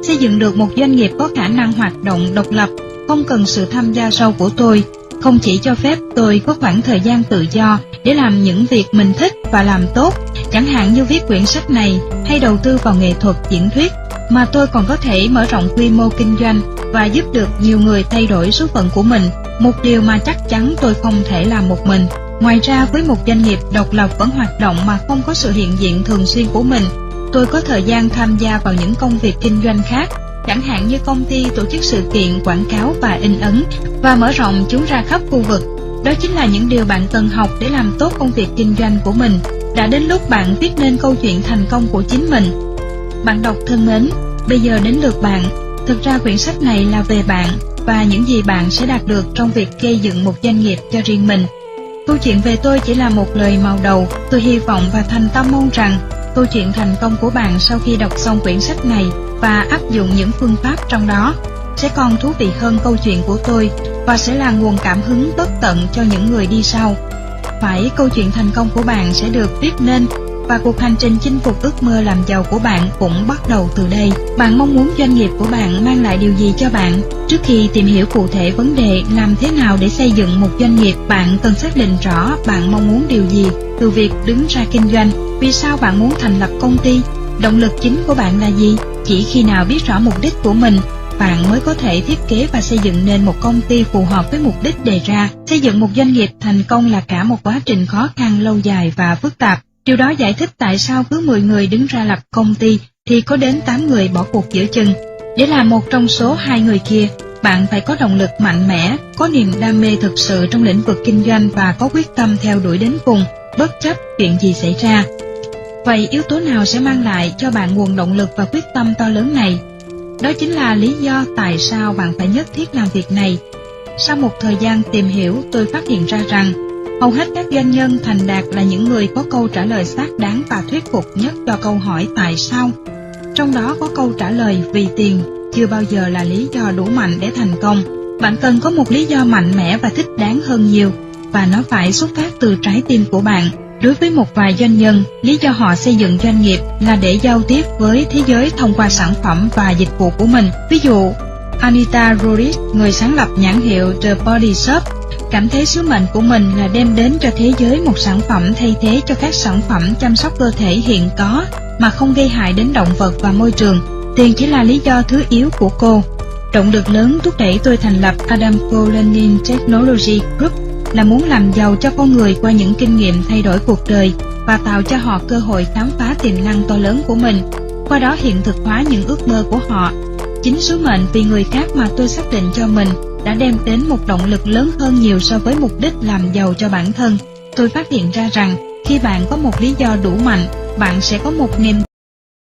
Xây dựng được một doanh nghiệp có khả năng hoạt động độc lập, không cần sự tham gia sâu của tôi, không chỉ cho phép tôi có khoảng thời gian tự do để làm những việc mình thích và làm tốt, chẳng hạn như viết quyển sách này hay đầu tư vào nghệ thuật diễn thuyết, mà tôi còn có thể mở rộng quy mô kinh doanh và giúp được nhiều người thay đổi số phận của mình, một điều mà chắc chắn tôi không thể làm một mình. Ngoài ra, với một doanh nghiệp độc lập vẫn hoạt động mà không có sự hiện diện thường xuyên của mình, tôi có thời gian tham gia vào những công việc kinh doanh khác, chẳng hạn như công ty tổ chức sự kiện, quảng cáo và in ấn và mở rộng chúng ra khắp khu vực. Đó chính là những điều bạn cần học để làm tốt công việc kinh doanh của mình. Đã đến lúc bạn viết nên câu chuyện thành công của chính mình. Bạn đọc thân mến, bây giờ đến lượt bạn. Thực ra quyển sách này là về bạn và những gì bạn sẽ đạt được trong việc gây dựng một doanh nghiệp cho riêng mình. Câu chuyện về tôi chỉ là một lời màu đầu. Tôi hy vọng và thành tâm mong rằng câu chuyện thành công của bạn sau khi đọc xong quyển sách này và áp dụng những phương pháp trong đó sẽ còn thú vị hơn câu chuyện của tôi và sẽ là nguồn cảm hứng bất tận cho những người đi sau. Phải, câu chuyện thành công của bạn sẽ được viết nên và cuộc hành trình chinh phục ước mơ làm giàu của bạn cũng bắt đầu từ đây. Bạn mong muốn doanh nghiệp của bạn mang lại điều gì cho bạn? Trước khi tìm hiểu cụ thể vấn đề làm thế nào để xây dựng một doanh nghiệp, bạn cần xác định rõ bạn mong muốn điều gì từ việc đứng ra kinh doanh. Vì sao bạn muốn thành lập công ty? Động lực chính của bạn là gì? Chỉ khi nào biết rõ mục đích của mình, bạn mới có thể thiết kế và xây dựng nên một công ty phù hợp với mục đích đề ra. Xây dựng một doanh nghiệp thành công là cả một quá trình khó khăn, lâu dài và phức tạp. Điều đó giải thích tại sao cứ 10 người đứng ra lập công ty thì có đến 8 người bỏ cuộc giữa chừng. Để làm một trong số 2 người kia, bạn phải có động lực mạnh mẽ, có niềm đam mê thực sự trong lĩnh vực kinh doanh và có quyết tâm theo đuổi đến cùng, bất chấp chuyện gì xảy ra. Vậy yếu tố nào sẽ mang lại cho bạn nguồn động lực và quyết tâm to lớn này? Đó chính là lý do tại sao bạn phải nhất thiết làm việc này. Sau một thời gian tìm hiểu, tôi phát hiện ra rằng hầu hết các doanh nhân thành đạt là những người có câu trả lời xác đáng và thuyết phục nhất cho câu hỏi tại sao. Trong đó có câu trả lời vì tiền chưa bao giờ là lý do đủ mạnh để thành công. Bạn cần có một lý do mạnh mẽ và thích đáng hơn nhiều, và nó phải xuất phát từ trái tim của bạn. Đối với một vài doanh nhân, lý do họ xây dựng doanh nghiệp là để giao tiếp với thế giới thông qua sản phẩm và dịch vụ của mình. Ví dụ, Anita Rodriguez, người sáng lập nhãn hiệu The Body Shop, cảm thấy sứ mệnh của mình là đem đến cho thế giới một sản phẩm thay thế cho các sản phẩm chăm sóc cơ thể hiện có mà không gây hại đến động vật và môi trường. Tiền chỉ là lý do thứ yếu của cô. Động lực lớn thúc đẩy tôi thành lập Adamco Learning Technology Group là muốn làm giàu cho con người qua những kinh nghiệm thay đổi cuộc đời và tạo cho họ cơ hội khám phá tiềm năng to lớn của mình, qua đó hiện thực hóa những ước mơ của họ. Chính sứ mệnh vì người khác mà tôi xác định cho mình đã đem đến một động lực lớn hơn nhiều so với mục đích làm giàu cho bản thân. Tôi phát hiện ra rằng khi bạn có một lý do đủ mạnh, bạn sẽ có một niềm